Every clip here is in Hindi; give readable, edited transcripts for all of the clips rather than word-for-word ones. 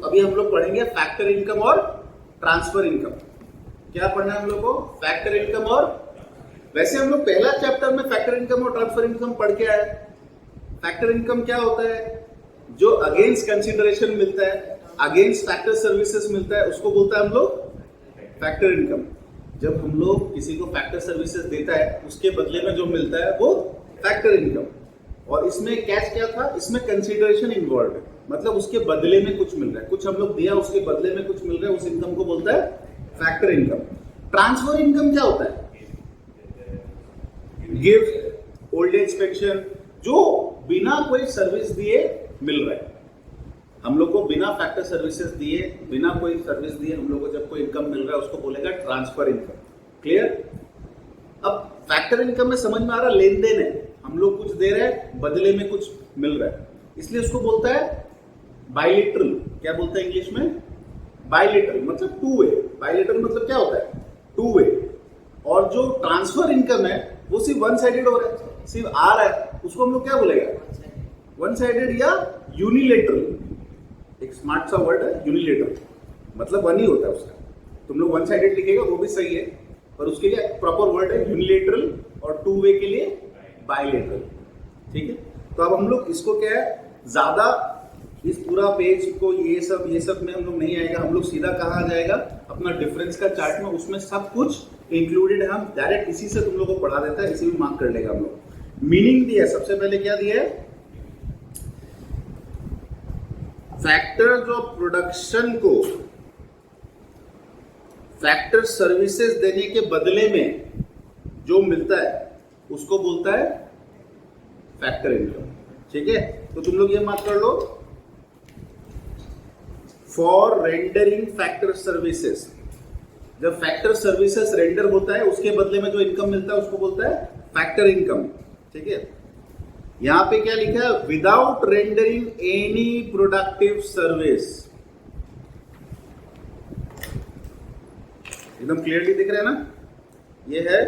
अभी हम लोग पढ़ेंगे फैक्टर इनकम और ट्रांसफर इनकम। क्या पढ़ना है हम लोग को? फैक्टर इनकम और, वैसे हम लोग पहला चैप्टर में फैक्टर इनकम और ट्रांसफर इनकम पढ़ के आए। फैक्टर इनकम क्या होता है? जो अगेंस्ट कंसिडरेशन मिलता है, अगेंस्ट फैक्टर सर्विसेज मिलता है, उसको बोलता है हम लोग फैक्टर इनकम। जब हम लोग किसी को फैक्टर सर्विसेज देता है उसके बदले में जो मिलता है वो फैक्टर इनकम। और इसमें कैश क्या था? इसमें कंसिडरेशन इन्वॉल्व है, मतलब उसके बदले में कुछ मिल रहा है, कुछ हम लोग दिया उसके बदले में कुछ मिल रहा है, उस इनकम को बोलता है फैक्टर इनकम। ट्रांसफर इनकम क्या होता है? गिफ्ट, ओल्ड एज पेंशन, जो बिना कोई सर्विस दिए मिल रहा है। हम लोग को बिना फैक्टर सर्विसेज दिए, बिना कोई सर्विस दिए हम लोग को जब कोई इनकम मिल रहा है उसको बोलेगा ट्रांसफर इनकम। क्लियर? अब फैक्टर इनकम में समझ में आ रहा, लेन देन है, हम लोग कुछ दे रहे हैं बदले में कुछ मिल रहा है, इसलिए उसको बोलता है बायलिटरल। क्या बोलता है इंग्लिश में? बायलिटरल मतलब टू वे। बायलिटरल मतलब क्या होता है? Two way. और जो ट्रांसफर इनकम है वो सिर्फ वन साइडेड हो रहा है, सिर्फ आ रहा है, उसको हम लोग क्या बोलेगा? वन साइडेड या यूनिलेटरल। एक स्मार्ट सा वर्ड है यूनिलेटरल, मतलब वन ही होता है उसका। तुम लोग वन साइडेड लिखेगा वो भी सही है, पर उसके लिए प्रॉपर वर्ड है यूनिलेटरल, और टू वे के लिए बायलेटरल। ठीक है, तो अब हम लोग इसको क्या है, ज्यादा इस पूरा पेज को ये सब में हम लोग नहीं आएगा। हम लोग सीधा कहाँ आ जाएगा? अपना डिफरेंस का चार्ट में, उसमें सब कुछ इंक्लूडेड है। हम डायरेक्ट इसी से तुम लोग को पढ़ा देता है, इसी में मार्क कर लेगा हम लोग। मीनिंग दिया है, सबसे पहले क्या दिया है? फैक्टर्स ऑफ प्रोडक्शन को फैक्टर सर्विसेज देने के बदले में जो मिलता है उसको बोलता है फैक्टर इनकम। ठीक है, तो तुम लोग ये मार्क कर लो, फॉर रेंडरिंग फैक्टर सर्विसेज। जब फैक्टर सर्विसेज रेंडर होता है उसके बदले में जो इनकम मिलता है उसको बोलता है फैक्टर इनकम। ठीक है, यहां पे क्या लिखा है? Without rendering any productive service. एकदम क्लियरली दिख रहा है ना? ये है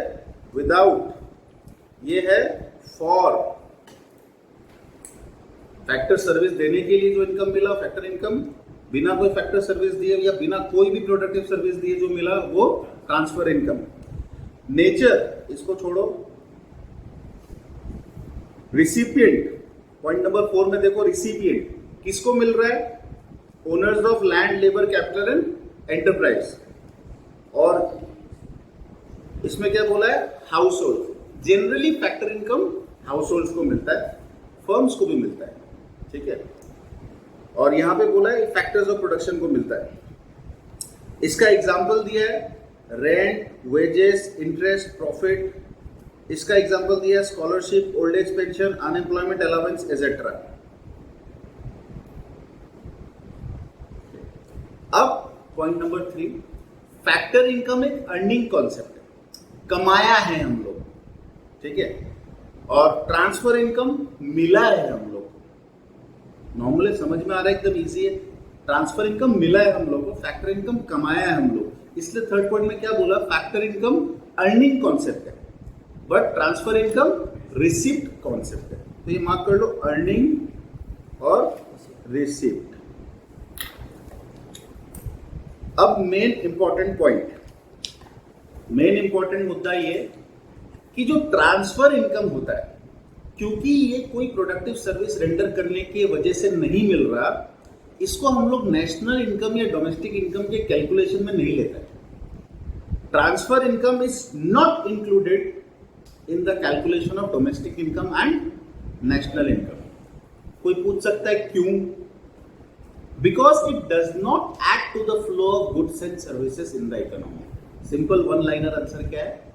विदाउट, ये है फॉर। फैक्टर सर्विस देने के लिए जो इनकम मिला फैक्टर इनकम, बिना कोई फैक्टर सर्विस दिए या बिना कोई भी प्रोडक्टिव सर्विस दिए जो मिला वो ट्रांसफर इनकम। नेचर इसको छोड़ो। रिसिपिएंट, पॉइंट नंबर 4 में देखो, रिसिपिएंट किसको मिल रहा है? Owners of land, labour, capital and enterprise. और इसमें क्या बोला है? House hold. Generally factor income house hold को मिलता है, फर्म्स को भी मिलता है। ठीक है, और यहां पे बोला है फैक्टर्स ऑफ प्रोडक्शन को मिलता है। इसका एग्जांपल दिया है रेंट, वेजेस, इंटरेस्ट, प्रॉफिट। इसका एग्जांपल दिया है scholarship, old age pension, unemployment allowance etcetera. अब पॉइंट नंबर 3, फैक्टर इनकम एक अर्निंग कॉन्सेप्ट है, कमाया है हम लोग। ठीक है, और ट्रांसफर इनकम मिला है हम लोग को। नॉर्मली समझ में आ रहा है, एकदम इजी है। ट्रांसफर इनकम मिला है हम लोग को, फैक्टर इनकम कमाया है हम लोग। इसलिए थर्ड पॉइंट में क्या बोला? फैक्टर इनकम अर्निंग कॉन्सेप्ट है, but transfer income receipt concept है। तो ये मार्क कर लो, अर्निंग और रिसिप्ट। अब main important point, main important मुद्दा ये कि जो ट्रांसफर इनकम होता है, क्योंकि ये कोई प्रोडक्टिव सर्विस रेंडर करने की वजह से नहीं मिल रहा, इसको हम लोग नेशनल इनकम या डोमेस्टिक इनकम के कैलकुलेशन में नहीं लेते। Transfer income is not included in the calculation of domestic income and national income. कोई पूछ सकता है क्यों? Because it does not add to the flow of goods and services in the economy. Simple one liner answer क्या है?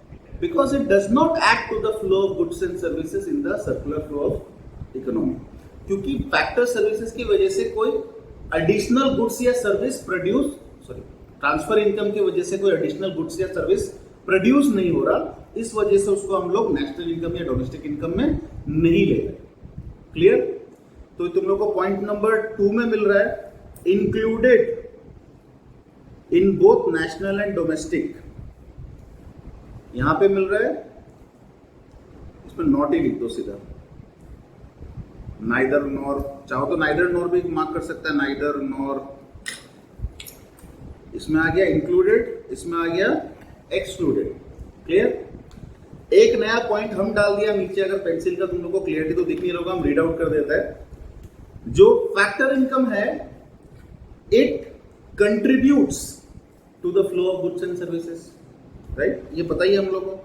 Because it does not add to the flow of goods and services in the circular flow of economy। क्योंकि फैक्टर सर्विसेज की वजह से कोई एडिशनल गुड्स या सर्विस प्रोड्यूस, ट्रांसफर इनकम की वजह से कोई एडिशनल गुड्स या सर्विस प्रोड्यूस नहीं हो रहा, इस वजह से उसको हम लोग नेशनल इनकम या डोमेस्टिक इनकम में नहीं ले रहे। क्लियर? तो तुम लोग को पॉइंट नंबर 2 में मिल रहा है included in both national and domestic. यहां पे मिल रहा है, इसमें नॉट ही लिख दो सीधा, नाइदर नॉर। चाहो तो नाइदर नॉर भी मार्क कर सकता है, नाइदर नॉर इसमें आ गया इंक्लूडेड, इसमें आ गया एक्सक्लूडेड। क्लियर? एक नया पॉइंट हम डाल दिया नीचे, अगर पेंसिल का तुम लोग को क्लियरिटी तो दिख नहीं रहा होगा, हम रीड आउट कर देते हैं। जो फैक्टर इनकम है, it contributes to the flow of goods and services, right? ये पता ही हम लोगों को।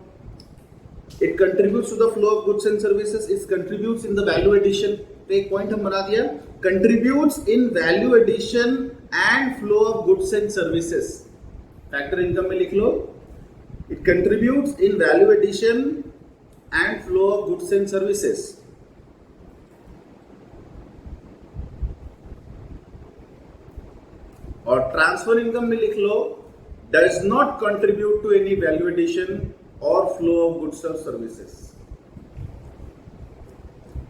It contributes to the flow of goods and services, it contributes in the value addition. तो एक पॉइंट हम बना दिया, contributes in value addition and flow of goods and services. Factor income में लिख लो, it contributes in value addition and flow of goods and services. और ट्रांसफर इनकम में लिख लो, does not contribute to any value addition or flow of goods or services.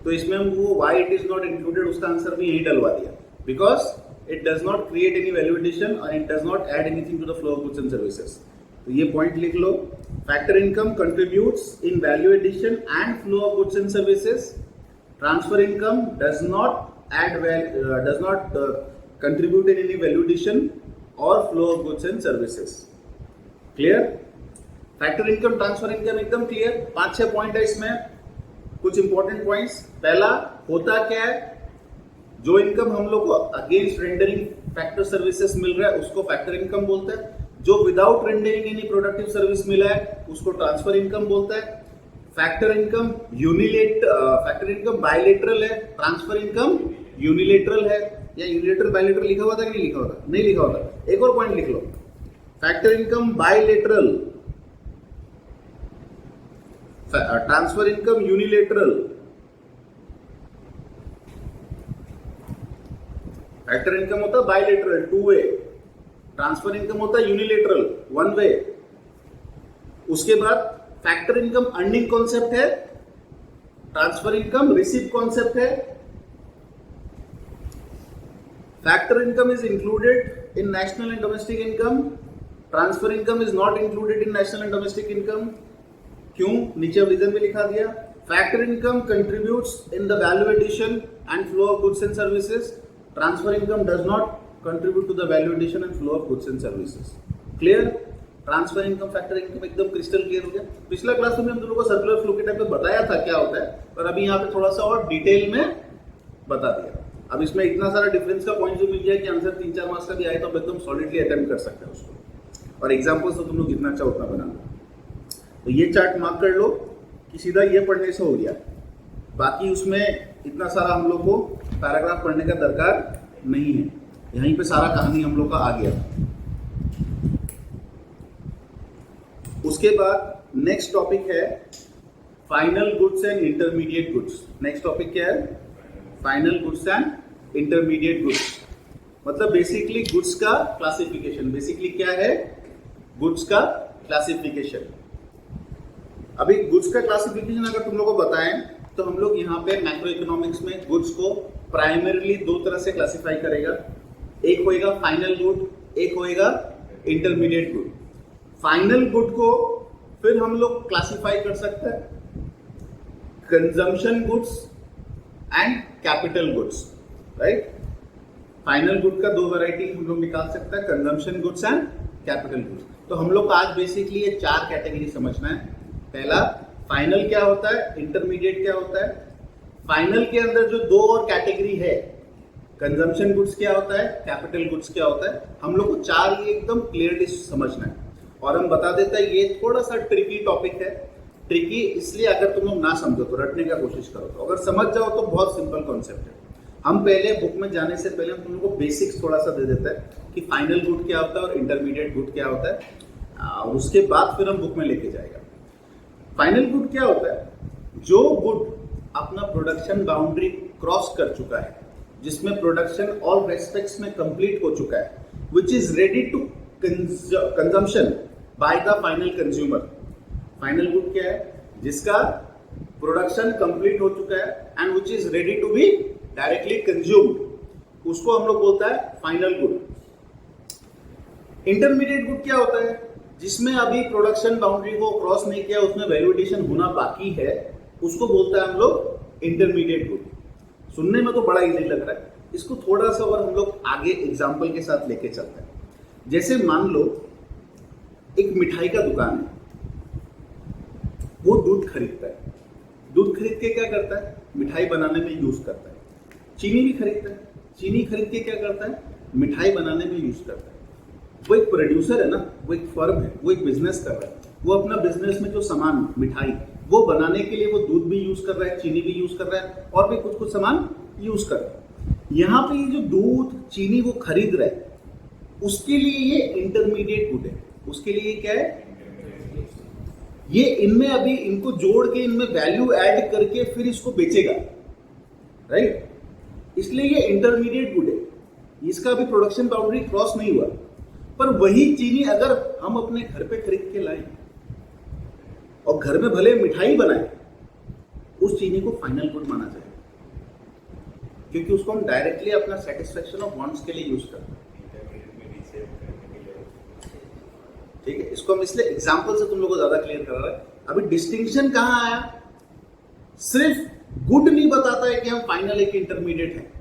तो इसमें हम वो why it is not included उसका आंसर भी यही डलवा दिया, because it does not create any value addition and it does not add anything to the flow of goods and services. तो ये पॉइंट लिख लो, factor income contributes in value addition and flow of goods and services. Transfer income does not contribute in any value addition और flow of goods and services. Clear? Factor income, transfer income एकदम क्लियर। 5-6 पॉइंट है इसमें, कुछ इंपॉर्टेंट पॉइंट्स। पहला, होता क्या है, जो इनकम हम लोग को अगेंस्ट रेंडरिंग फैक्टर सर्विसेज मिल रहा है उसको फैक्टर इनकम बोलते हैं। जो without rendering any productive service मिला है उसको ट्रांसफर इनकम बोलता है। फैक्टर इनकम बायलेटरल है, ट्रांसफर इनकम यूनिलेटरल है। या यूनिलेटरल बायलेटरल लिखा हुआ था कि नहीं लिखा हुआ था? नहीं लिखा हुआ था। एक और पॉइंट लिख लो, factor income bilateral, transfer income unilateral. Factor income होता है बायलेटरल, 2 वे। ट्रांसफर इनकम होता है यूनिलेटरल, 1 वे। उसके बाद फैक्टर इनकम अर्निंग कॉन्सेप्ट है, ट्रांसफर इनकम रिसीव कॉन्सेप्ट है। Factor income is included in national and domestic income, transfer income is not included in national and domestic income. क्यों? नीचे रीजन में लिखा दिया, factor income contributes in the value addition and flow of goods and services, transfer income does not contribute to the value addition and flow of goods and services. Clear? Transfer income, factor income एकदम क्रिस्टल क्लियर हो गया। पिछला क्लास में हम दोनों को सर्कुलर फ्लो के टाइप पे बताया था क्या होता है, पर अभी यहाँ पे थोड़ा सा और डिटेल में बता दिया। अब इसमें इतना सारा डिफरेंस का पॉइंट जो मिल गया कि आंसर 3-4 मार्क्स का भी आए तो आप एकदम सॉलिडली अटेम्प्ट कर सकते हैं उसको। और एग्जाम्पल्स तो तुम लोग जितना चाहो उतना बना लो। तो ये चार्ट मार्क कर लो कि सीधा ये पढ़ने से हो गया। बाकी उसमें इतना सारा हम लोग को पैराग्राफ पढ़ने का दरकार नहीं है, यहीं पे सारा कहानी हम लोग का आ गया। उसके बाद नेक्स्ट टॉपिक है final goods and intermediate goods. Next topic क्या है? Final goods and intermediate goods. मतलब बेसिकली गुड्स का क्लासिफिकेशन। बेसिकली क्या है? गुड्स का क्लासिफिकेशन। अभी गुड्स का क्लासिफिकेशन अगर तुम लोग को बताएं तो हम लोग यहाँ पे मैक्रो इकोनॉमिक्स में गुड्स को प्राइमरीली 2 तरह से क्लासिफाई करेगा। एक होएगा फाइनल गुड, एक होएगा इंटरमीडिएट गुड। फाइनल गुड को फिर हम लोग क्लासिफाई कर सकते हैं consumption goods and capital goods, right? Final good का 2 वैरायटी हम लोग निकाल सकते हैं, consumption goods and capital goods. तो हम लोग को आज बेसिकली ये 4 कैटेगरी समझना है। पहला, फाइनल क्या होता है, इंटरमीडिएट क्या होता है। फाइनल के अंदर जो 2 और कैटेगरी है, कंजम्पशन गुड्स क्या होता है, कैपिटल गुड्स क्या होता है, हम लोग को 4 ये एकदम क्लियरली समझना है। और हम बता देते हैं ये थोड़ा सा ट्रिकी टॉपिक है। ट्रिकी इसलिए अगर तुम लोग ना समझो तो रटने का कोशिश करो, तो अगर समझ जाओ तो बहुत सिंपल कॉन्सेप्ट है। हम पहले बुक में जाने से पहले हम तुम लोग को बेसिक्स थोड़ा सा दे देते हैं कि फाइनल गुड क्या होता है और इंटरमीडिएट गुड क्या होता है, और उसके बाद फिर हम बुक में लेके जाएगा। फाइनल गुड क्या होता है? जो गुड अपना प्रोडक्शन बाउंड्री क्रॉस कर चुका है, जिसमें प्रोडक्शन ऑल रेस्पेक्ट्स में कंप्लीट हो चुका है, which is ready to consumption by the final consumer. Final good क्या है? जिसका प्रोडक्शन कंप्लीट हो चुका है and which is ready to be directly consumed, उसको हम लोग बोलता है फाइनल गुड। इंटरमीडिएट गुड क्या होता है? जिसमें अभी प्रोडक्शन बाउंड्री को क्रॉस नहीं किया, उसमें वैल्यू एडिशन होना बाकी है, उसको बोलता है हम लोग इंटरमीडिएट गुड। सुनने में तो बड़ा इजी लग रहा है, इसको थोड़ा सा और हम लोग आगे एग्जाम्पल के साथ लेके चलते हैं। जैसे मान लो एक मिठाई का दुकान है, वो दूध खरीदता है, दूध खरीद के क्या करता है, मिठाई बनाने में यूज करता है। चीनी भी खरीदता है, चीनी खरीद के क्या करता है, मिठाई बनाने में यूज करता है। वो एक प्रोड्यूसर है ना, वो एक फर्म है, वो एक बिजनेस कर रहा है। वो अपना बिजनेस में जो सामान मिठाई वो बनाने के लिए वो दूध भी यूज कर रहा है, चीनी भी यूज कर रहा है, और भी कुछ कुछ सामान यूज कर रहा है। यहाँ पे ये जो दूध चीनी वो खरीद रहा है, उसके लिए ये इंटरमीडिएट गुड है। उसके लिए क्या है, ये इनमें अभी इनको जोड़ के इनमें वैल्यू ऐड करके फिर इसको बेचेगा, राइट। इसलिए ये इंटरमीडिएट गुड है, इसका अभी प्रोडक्शन बाउंड्री क्रॉस नहीं हुआ। पर वही चीनी अगर हम अपने घर पे खरीद के लाएं और घर में भले मिठाई बनाएं, उस चीनी को फाइनल गुड माना जाएगा, क्योंकि उसको हम डायरेक्टली अपना सेटिस्फेक्शन ऑफ वांट्स के लिए यूज करते हैं। ठीक है, इसको हम इसलिए एग्जांपल से तुम लोगों को ज्यादा क्लियर कर रहा है। अभी डिस्टिंक्शन कहां आया, सिर्फ गुड नहीं बताता है कि हम फाइनल एक इंटरमीडिएट है,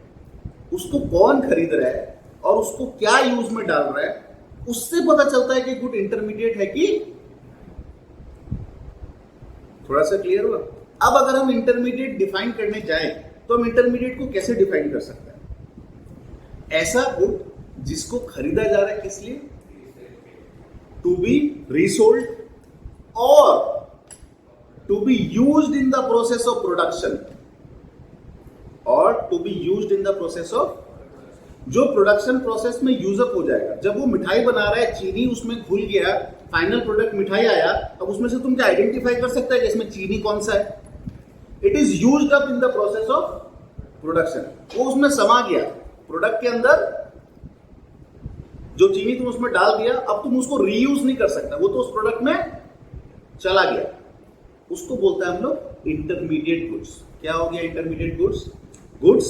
उसको कौन खरीद रहा है और उसको क्या यूज में डाल रहा है, उससे पता चलता है कि गुड इंटरमीडिएट है कि। थोड़ा सा क्लियर हुआ। अब अगर हम इंटरमीडिएट डिफाइन करने जाएं तो हम इंटरमीडिएट को कैसे डिफाइन कर सकते हैं, ऐसा गुड जिसको खरीदा जा रहा है किस लिए, टू बी रीसोल्ड और to be used in the process of production, और to be used in the process of, जो प्रोडक्शन प्रोसेस में यूज अप हो जाएगा। जब वो मिठाई बना रहा है, चीनी उसमें घुल गया, फाइनल प्रोडक्ट मिठाई आया, अब उसमें से तुम क्या आइडेंटिफाई कर सकते हैं कि इसमें चीनी कौन सा है। It is used up in the process of production, वो उसमें समा गया प्रोडक्ट के अंदर। जो चीनी तुम उसमें डाल दिया, अब तुम उसको रीयूज नहीं कर सकता, वो तो उस प्रोडक्ट में चला गया। उसको बोलता है हम लोग इंटरमीडिएट गुड्स। क्या हो गया intermediate goods, goods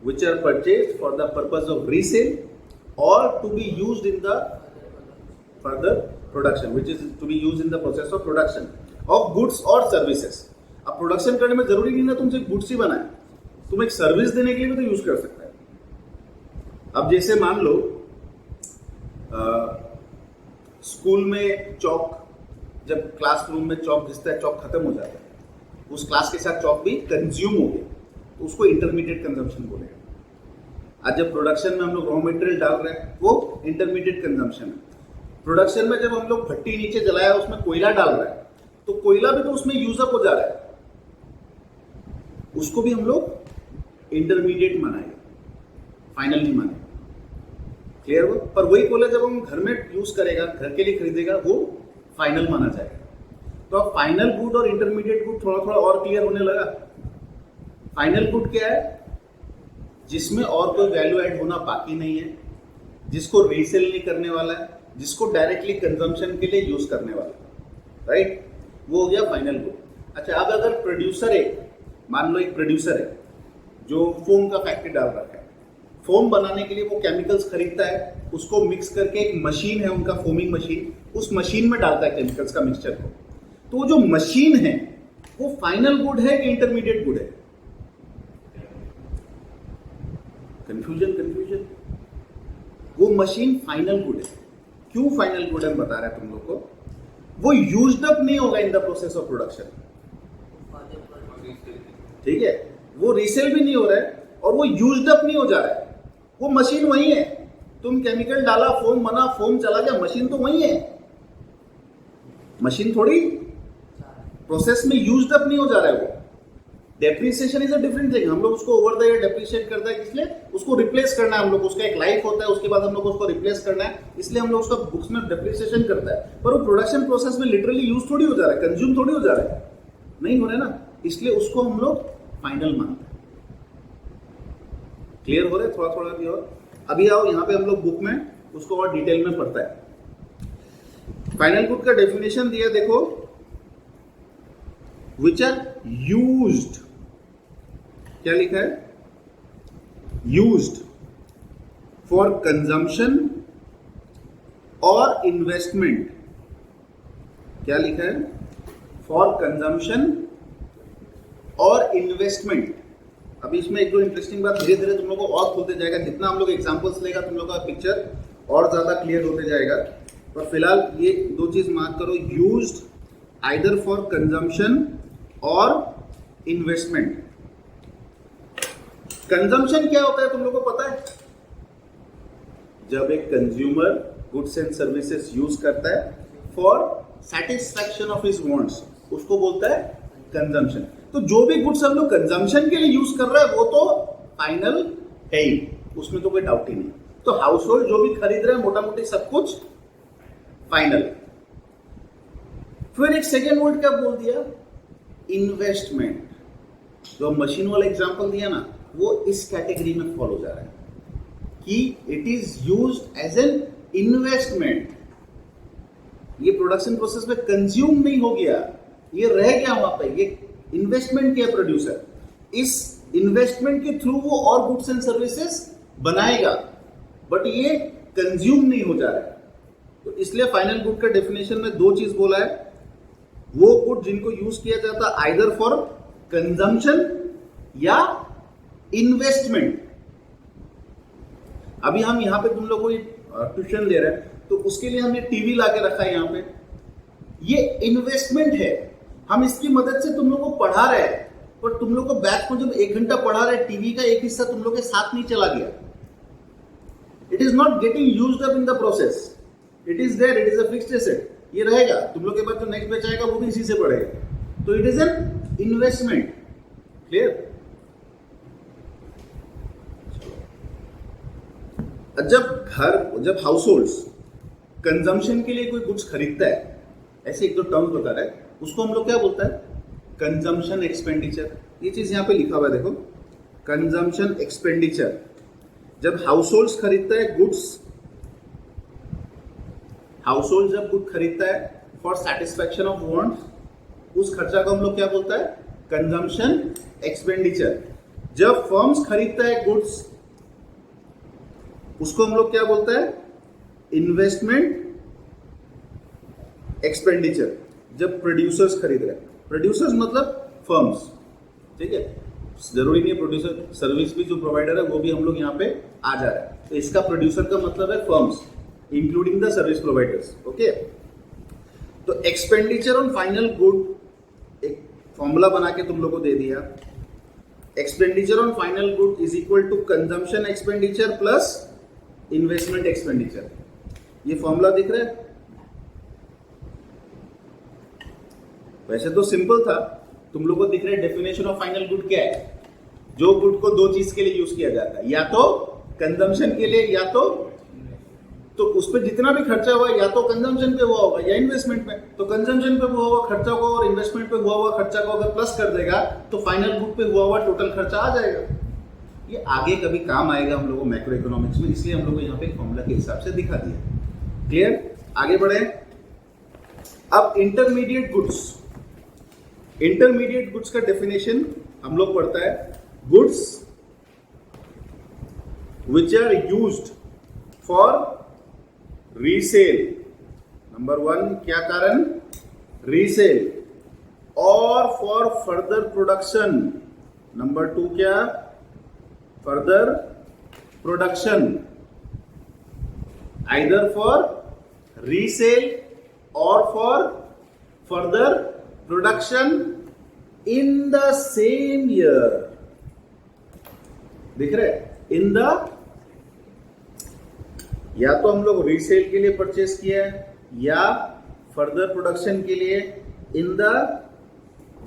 which are purchased for the purpose of resale or to be used in the further production, which is to be used in the process of production of goods और सर्विसेज। अब प्रोडक्शन करने में जरूरी नहीं ना तुम सिर्फ गुड्स ही बनाए, तुम एक सर्विस देने के लिए भी तो यूज कर सकते हैं। अब जैसे मान लो स्कूल में चौक, जब क्लासरूम में चौक घिसता है, चौक खत्म हो जाता है, उस क्लास के साथ चौक भी कंज्यूम हो गया, तो उसको इंटरमीडिएट कंजम्पशन बोलेगा। आज जब प्रोडक्शन में हम लोग रॉ मटेरियल डाल रहे हैं, वो इंटरमीडिएट कंजम्पशन है। प्रोडक्शन में जब हम लोग भट्टी नीचे जलाया, उसमें कोयला डाल रहे हैं, तो कोयला भी तो उसमें यूज अप हो जा रहा है, उसको भी हम लोग इंटरमीडिएट मानेंगे, फाइनल नहीं मानेंगे। क्लियर हो। पर वही कोयला जब हम घर में यूज करेगा, घर के लिए खरीदेगा, वो फाइनल माना जाएगा। तो अब फाइनल गुड और इंटरमीडिएट गुड थोड़ा थोड़ा और क्लियर होने लगा। फाइनल गुड क्या है, जिसमें और कोई वैल्यू ऐड होना बाकी नहीं है, जिसको रीसेल नहीं करने वाला है, जिसको डायरेक्टली कंजम्पशन के लिए यूज करने वाला है, राइट, वो हो गया फाइनल गुड। अच्छा, अब अगर प्रोड्यूसर है, मान लो एक प्रोड्यूसर है जो फोम का फैक्ट्री डाल रखा है, फोम बनाने के लिए वो केमिकल्स खरीदता है, उसको मिक्स करके एक मशीन है उनका, फोमिंग मशीन, उस मशीन में डालता है केमिकल्स का मिक्सचर को। तो वो जो मशीन है वो फाइनल गुड है कि इंटरमीडिएट गुड है? कंफ्यूजन। वो मशीन फाइनल गुड है। क्यों फाइनल गुड है हम बता रहे हैं तुम लोग को, वो यूज्ड अप नहीं होगा इन द प्रोसेस ऑफ प्रोडक्शन, ठीक है, वो रीसेल भी नहीं हो रहा है और वो यूज्ड अप नहीं हो जा रहा है। वो मशीन वही है, तुम केमिकल डाला, फोम बना, फोम चला गया, मशीन तो वही है, मशीन थोड़ी प्रोसेस में यूज्ड अप नहीं हो जा रहा है। वो depreciation is a different thing. हम लोग उसको ओवर द ईयर डेप्रिशिएट करता है, इसलिए उसको रिप्लेस करना है हम लोग, उसका एक लाइफ होता है, उसके बाद हम लोग उसको रिप्लेस करना है, इसलिए हम लोग उसका बुक्स में डेप्रिसिएशन करता है। पर वो प्रोडक्शन प्रोसेस में लिटरली यूज थोड़ी हो जा रहा है, कंज्यूम थोड़ी हो जा रहा है, नहीं हो रहा है ना, इसलिए उसको हम लोग फाइनल मानते हैं। क्लियर हो रहा है थोड़ा थोड़ा भी। और अभी आओ यहाँ पे हम लोग बुक में उसको और डिटेल में पढ़ता है। फाइनल गुड का डेफिनेशन दिया देखो, विच आर यूज्ड, क्या लिखा है, यूज्ड फॉर कंजम्पशन और इन्वेस्टमेंट। क्या लिखा है, फॉर कंजम्पशन और इन्वेस्टमेंट। अभी इसमें एक दो इंटरेस्टिंग बात धीरे धीरे तुम लोग को और खुलते जाएगा, जितना हम लोग एग्जांपल्स लेगा तुम लोग का पिक्चर और ज्यादा क्लियर होते जाएगा, पर फिलहाल ये दो चीज मार्क करो, यूज्ड आइदर फॉर कंजम्पशन और इन्वेस्टमेंट। कंजम्पशन क्या होता है तुम लोगों को पता है? जब एक consumer goods and services use करता है for satisfaction of his wants, उसको बोलता है कंजम्पशन। तो जो भी गुड्स हम लोग कंजम्पशन के लिए यूज कर रहे हैं वो तो फाइनल है ही, उसमें तो कोई डाउट ही नहीं। तो हाउस होल्ड जो भी खरीद रहे हैं मोटा मोटी सब कुछ फाइनल। फिर एक सेकेंड वर्ड क्या बोल दिया? इन्वेस्टमेंट। जो मशीन वाला एग्जांपल दिया ना, वो इस कैटेगरी में फॉलो जा रहा है कि it is used as an investment. ये प्रोडक्शन प्रोसेस में कंज्यूम नहीं हो गया, ये रह गया वहां पे, ये इन्वेस्टमेंट किया प्रोड्यूसर, इस इन्वेस्टमेंट के थ्रू वो और गुड्स एंड सर्विसेज बनाएगा, बट ये कंज्यूम नहीं हो जा रहा है। तो इसलिए फाइनल गुड का डेफिनेशन में दो चीज बोला है, वो गुड जिनको यूज किया जाता है आइदर फॉर कंजम्पशन या इन्वेस्टमेंट। अभी हम यहां पे तुम लोगों को ट्यूशन ले रहे हैं, तो उसके लिए हमने टीवी लाके रखा है यहां पे, ये इन्वेस्टमेंट है। हम इसकी मदद से तुम लोगों को पढ़ा रहे हैं, पर तुम लोग को बैच में जब 1 घंटा पढ़ा रहे, टीवी का एक हिस्सा तुम लोग के साथ नहीं चला गया। It is not getting used up in the process, it is there, it is a fixed asset, ये रहेगा। तुम लोग के बाद जो नेक्स्ट बैच आएगा वो भी इसी से पढ़ेगा। तो it is an investment. Clear? जब हाउस होल्ड्स कंजम्पशन के लिए कोई गुड्स खरीदता है, ऐसे एक दो टर्म बता रहा है, उसको हम लोग क्या बोलता है? Consumption expenditure. ये चीज यहां पे लिखा हुआ है, देखो, कंजम्पशन एक्सपेंडिचर। जब हाउस होल्ड्स खरीदता है गुड्स, हाउस होल्ड जब गुड खरीदता है फॉर सेटिस्फैक्शन ऑफ वांट्स, उस खर्चा को हम लोग क्या बोलता है? Consumption expenditure. जब फर्म्स खरीदता है गुड्स, उसको हम लोग क्या बोलता है? Investment expenditure. जब प्रोड्यूसर्स खरीद रहे हैं, प्रोड्यूसर्स मतलब फर्म्स, ठीक है, जरूरी नहीं है प्रोड्यूसर, सर्विस भी जो प्रोवाइडर है वो भी हम लोग यहाँ पे आ जा रहा है। तो इसका प्रोड्यूसर का मतलब है firms, including the service providers. Okay, तो एक्सपेंडिचर ऑन फाइनल गुड एक फॉर्मूला बना के तुम लोग को दे दिया। Expenditure on final good is equal to consumption expenditure plus investment expenditure. ये फॉर्मूला दिख रहा है? वैसे तो सिंपल था, तुम लोग को दिख रहा है डेफिनेशन ऑफ फाइनल गुड क्या है? जो गुड को दो चीज के लिए यूज किया जाता है, या तो कंजम्पशन के लिए या तो उस पर जितना भी खर्चा हुआ या तो कंजम्पशन पे हुआ होगा या इन्वेस्टमेंट में। तो कंजम्पशन पे हुआ हुआ खर्चा को और इन्वेस्टमेंट पे हुआ हुआ खर्चा को अगर प्लस कर देगा तो फाइनल गुड पे हुआ हुआ टोटल खर्चा आ जाएगा। ये आगे कभी काम आएगा हम लोगों को मैक्रो इकोनॉमिक्स में, इसलिए हम लोग को यहाँ पे फॉर्मूला के हिसाब से दिखा दिया। क्लियर? आगे बढ़े। अब इंटरमीडिएट गुड्स। इंटरमीडिएट गुड्स का डेफिनेशन हम लोग पढ़ता है, goods which are used for resale. Number 1 क्या कारण? Resale. Or for further production. Number 2 क्या? Further production. Either for resale or for further production in the same year. दिख रहे? इन द, या तो हम लोग रीसेल के लिए परचेस किया है या फर्दर प्रोडक्शन के लिए इन द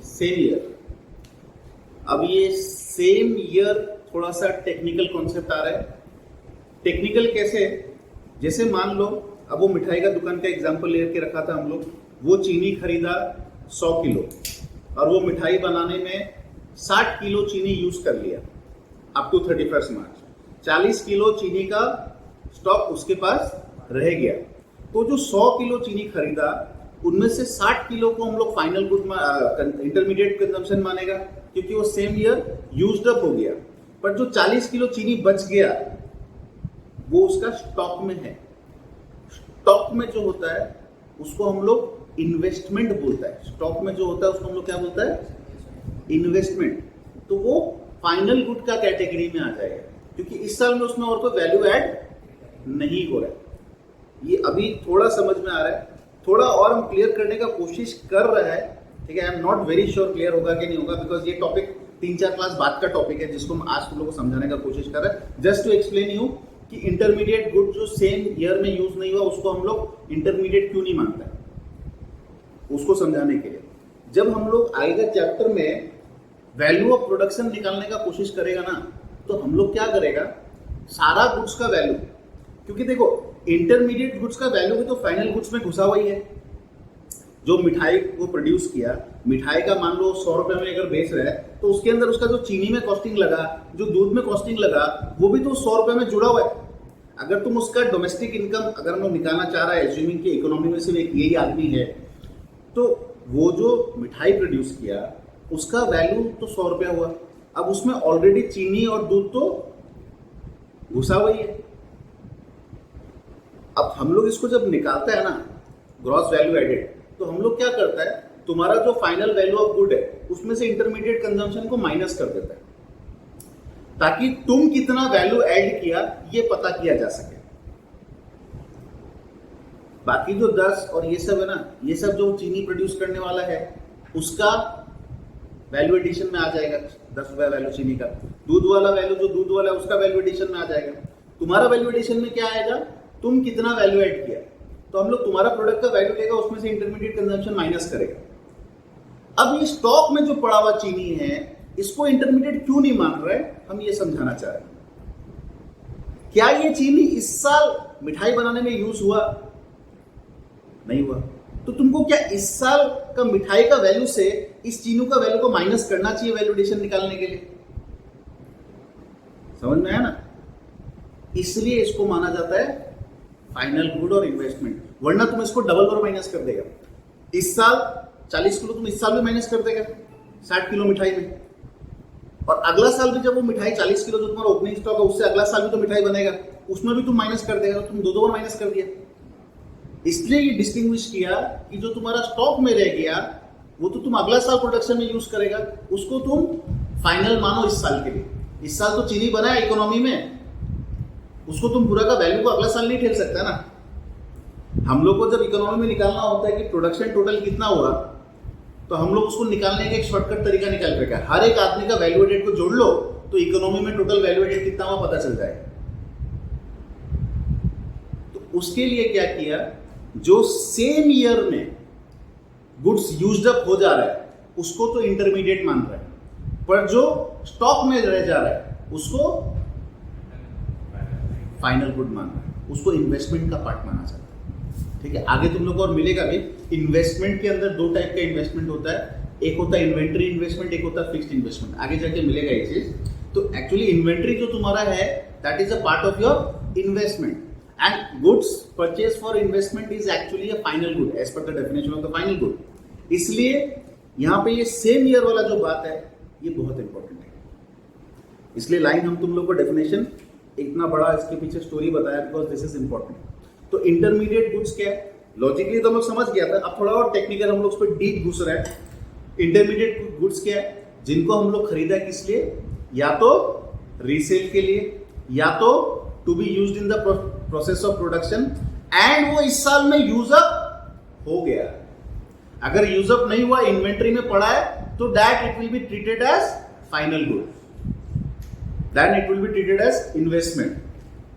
सेम ईयर। अब ये सेम ईयर थोड़ा सा टेक्निकल कॉन्सेप्ट आ रहा है। टेक्निकल कैसे? जैसे मान लो, अब वो मिठाई का दुकान का एग्जांपल लेके रखा था हम लोग, वो चीनी खरीदा 100 किलो और वो मिठाई बनाने में 60 किलो चीनी यूज कर लिया अप टू 31 मार्च। 40 किलो चीनी का स्टॉक उसके पास रह गया। तो जो 100 किलो चीनी खरीदा उनमें से 60 किलो को हम लोग फाइनल गुड में इंटरमीडिएट कंजम्पशन मानेगा, क्योंकि वो सेम ईयर यूज्ड अप हो गया। पर जो 40 किलो चीनी बच गया वो उसका स्टॉक में है। स्टॉक में जो होता है उसको हम लोग इन्वेस्टमेंट बोलता है। स्टॉक में जो होता है उसको हम लोग क्या बोलता है? इन्वेस्टमेंट। तो वो फाइनल गुड का कैटेगरी में आ जाएगा, क्योंकि इस साल में उसमें और कोई वैल्यू ऐड नहीं हो रहा है। ये अभी थोड़ा समझ में आ रहा है, थोड़ा और हम क्लियर करने का कोशिश कर रहे हैं, ठीक है। I am not very sure clear होगा कि नहीं होगा, बिकॉज ये टॉपिक 3-4 क्लास बाद का टॉपिक है जिसको हम आज तुम लोगों को समझाने का कोशिश कर रहे हैं। जस्ट टू एक्सप्लेन यू कि इंटरमीडिएट गुड जो सेम ईयर में यूज नहीं हुआ उसको हम लोग इंटरमीडिएट क्यों नहीं मानते हैं, उसको समझाने के लिए। जब हम लोग आएगा चैप्टर में वैल्यू ऑफ प्रोडक्शन निकालने का कोशिश करेगा ना, तो हम लोग क्या करेगा, सारा गुड्स का वैल्यू, क्योंकि देखो इंटरमीडिएट गुड्स का वैल्यू भी तो फाइनल गुड्स में घुसा हुआ ही है। जो मिठाई को प्रोड्यूस किया, मिठाई का मान लो 100 रुपए में अगर बेच रहा है, तो उसके अंदर उसका जो चीनी में कॉस्टिंग लगा, जो दूध में कॉस्टिंग लगा, वो भी तो 100 रुपए में जुड़ा हुआ है। अगर तुम उसका डोमेस्टिक इनकम अगर हम लोग निकालना चाह रहा है, एज्यूमिंग कि इकोनॉमी में सिर्फ एक यही आदमी है, तो वो जो मिठाई प्रोड्यूस किया उसका वैल्यू तो 100 रुपया हुआ। अब उसमें ऑलरेडी चीनी और दूध तो घुसा हुआ ही है। अब हम लोग इसको जब निकालते हैं ना ग्रॉस वैल्यू एडेड, तो हम लोग क्या करता है, तुम्हारा जो फाइनल वैल्यू ऑफ गुड है उसमें से इंटरमीडिएट कंजम्पशन को माइनस कर देता है, ताकि तुम कितना वैल्यू ऐड किया ये पता किया जा सके। बाकी जो 10 और ये सब है ना, ये सब जो चीनी प्रोड्यूस करने वाला है उसका वैल्यू एडिशन में आ जाएगा, 10 रुपया वैल्यू चीनी का। दूध वाला वैल्यू जो दूध वाला है उसका वैल्यू एडिशन में आ जाएगा। तुम्हारा वैल्यू एडिशन में क्या आएगा, तुम कितना वैल्यू ऐड किया, तो हम लोग तुम्हारा प्रोडक्ट का वैल्यू लेगा, उसमें से इंटरमीडिएट कंजम्पशन माइनस करेगा। अब ये स्टॉक में जो पड़ा हुआ चीनी है इसको इंटरमीडिएट क्यों नहीं मान रहे, हम ये समझाना चाह रहे हैं। क्या ये चीनी इस साल मिठाई बनाने में यूज हुआ, नहीं हुआ, तो तुमको क्या इस साल का मिठाई का वैल्यू से इस चीनी का वैल्यू को माइनस करना चाहिए वैल्यूएशन निकालने के लिए। समझ में आया ना, इसलिए इसको माना जाता है फाइनल गुड और इन्वेस्टमेंट, वरना तुम इसको डबल और माइनस कर देगा। इस साल 40 किलो तुम इस साल भी माइनस कर देगा 60 किलो मिठाई में, और अगला साल भी जब वो मिठाई 40 किलो जो तुम्हारा ओपनिंग स्टॉक है उससे अगला साल भी तो मिठाई बनेगा, उसमें भी तुम माइनस कर देगा, तुम दो बार माइनस कर दिया। इसलिए ये डिस्टिंग्विश किया कि जो तुम्हारा स्टॉक में रह गया वो तो तुम अगला साल प्रोडक्शन में यूज करेगा, उसको तुम फाइनल मानो इस साल के लिए। इस साल तो चीनी बना है इकोनॉमी में, उसको तुम पूरा का वैल्यू को अगला साल नहीं ठेल सकता ना। हम लोग को जब इकोनॉमी में निकालना होता है कि प्रोडक्शन टोटल कितना हुआ, तो हम लोग उसको निकालने का एक शॉर्टकट तरीका निकाल फेंका, हर एक आदमी का वैल्यू एडेड को जोड़ लो तो इकोनॉमी में टोटल वैल्यू एडेड कितना हुआ पता चल जाएगा। तो उसके लिए क्या किया, जो सेम ईयर में गुड्स यूज्ड अप हो जा रहा है उसको तो इंटरमीडिएट मान रहा है, पर जो स्टॉक में रह जा रहा है उसको फाइनल गुड मान रहा है, उसको इन्वेस्टमेंट का पार्ट माना जाता है। ठीक है, आगे तुम लोग को और मिलेगा भी। इन्वेस्टमेंट के अंदर 2 टाइप का इन्वेस्टमेंट होता है, एक होता है इन्वेंट्री इन्वेस्टमेंट, एक होता है फिक्स्ड इन्वेस्टमेंट। आगे जाके मिलेगा ये चीज। तो एक्चुअली इन्वेंट्री जो तुम्हारा है that is a part of your investment, and goods purchased for investment is actually a final good as per the definition of the final good. इसलिए यहाँ पे ये सेम ईयर वाला जो बात है ये बहुत इंपॉर्टेंट है, इसलिए लाइन हम तुम लोग को डेफिनेशन इतना बड़ा इसके पीछे स्टोरी बताया बिकॉज दिस इज इंपॉर्टेंट। तो इंटरमीडिएट गुड्स क्या है, लॉजिकली तो हम लोग समझ गया था, अब थोड़ा और टेक्निकल हम लोग उस पर डीप घुस रहे हैं। इंटरमीडिएट गुड्स क्या है, जिनको हम लोग खरीदा किस लिए, या तो रीसेल के लिए या तो to be used in the process of production, and वो इस साल में यूज अप हो गया। अगर यूज अप नहीं हुआ, इन्वेंट्री में पड़ा है, तो that it will be treated as final good, then it will be treated as investment.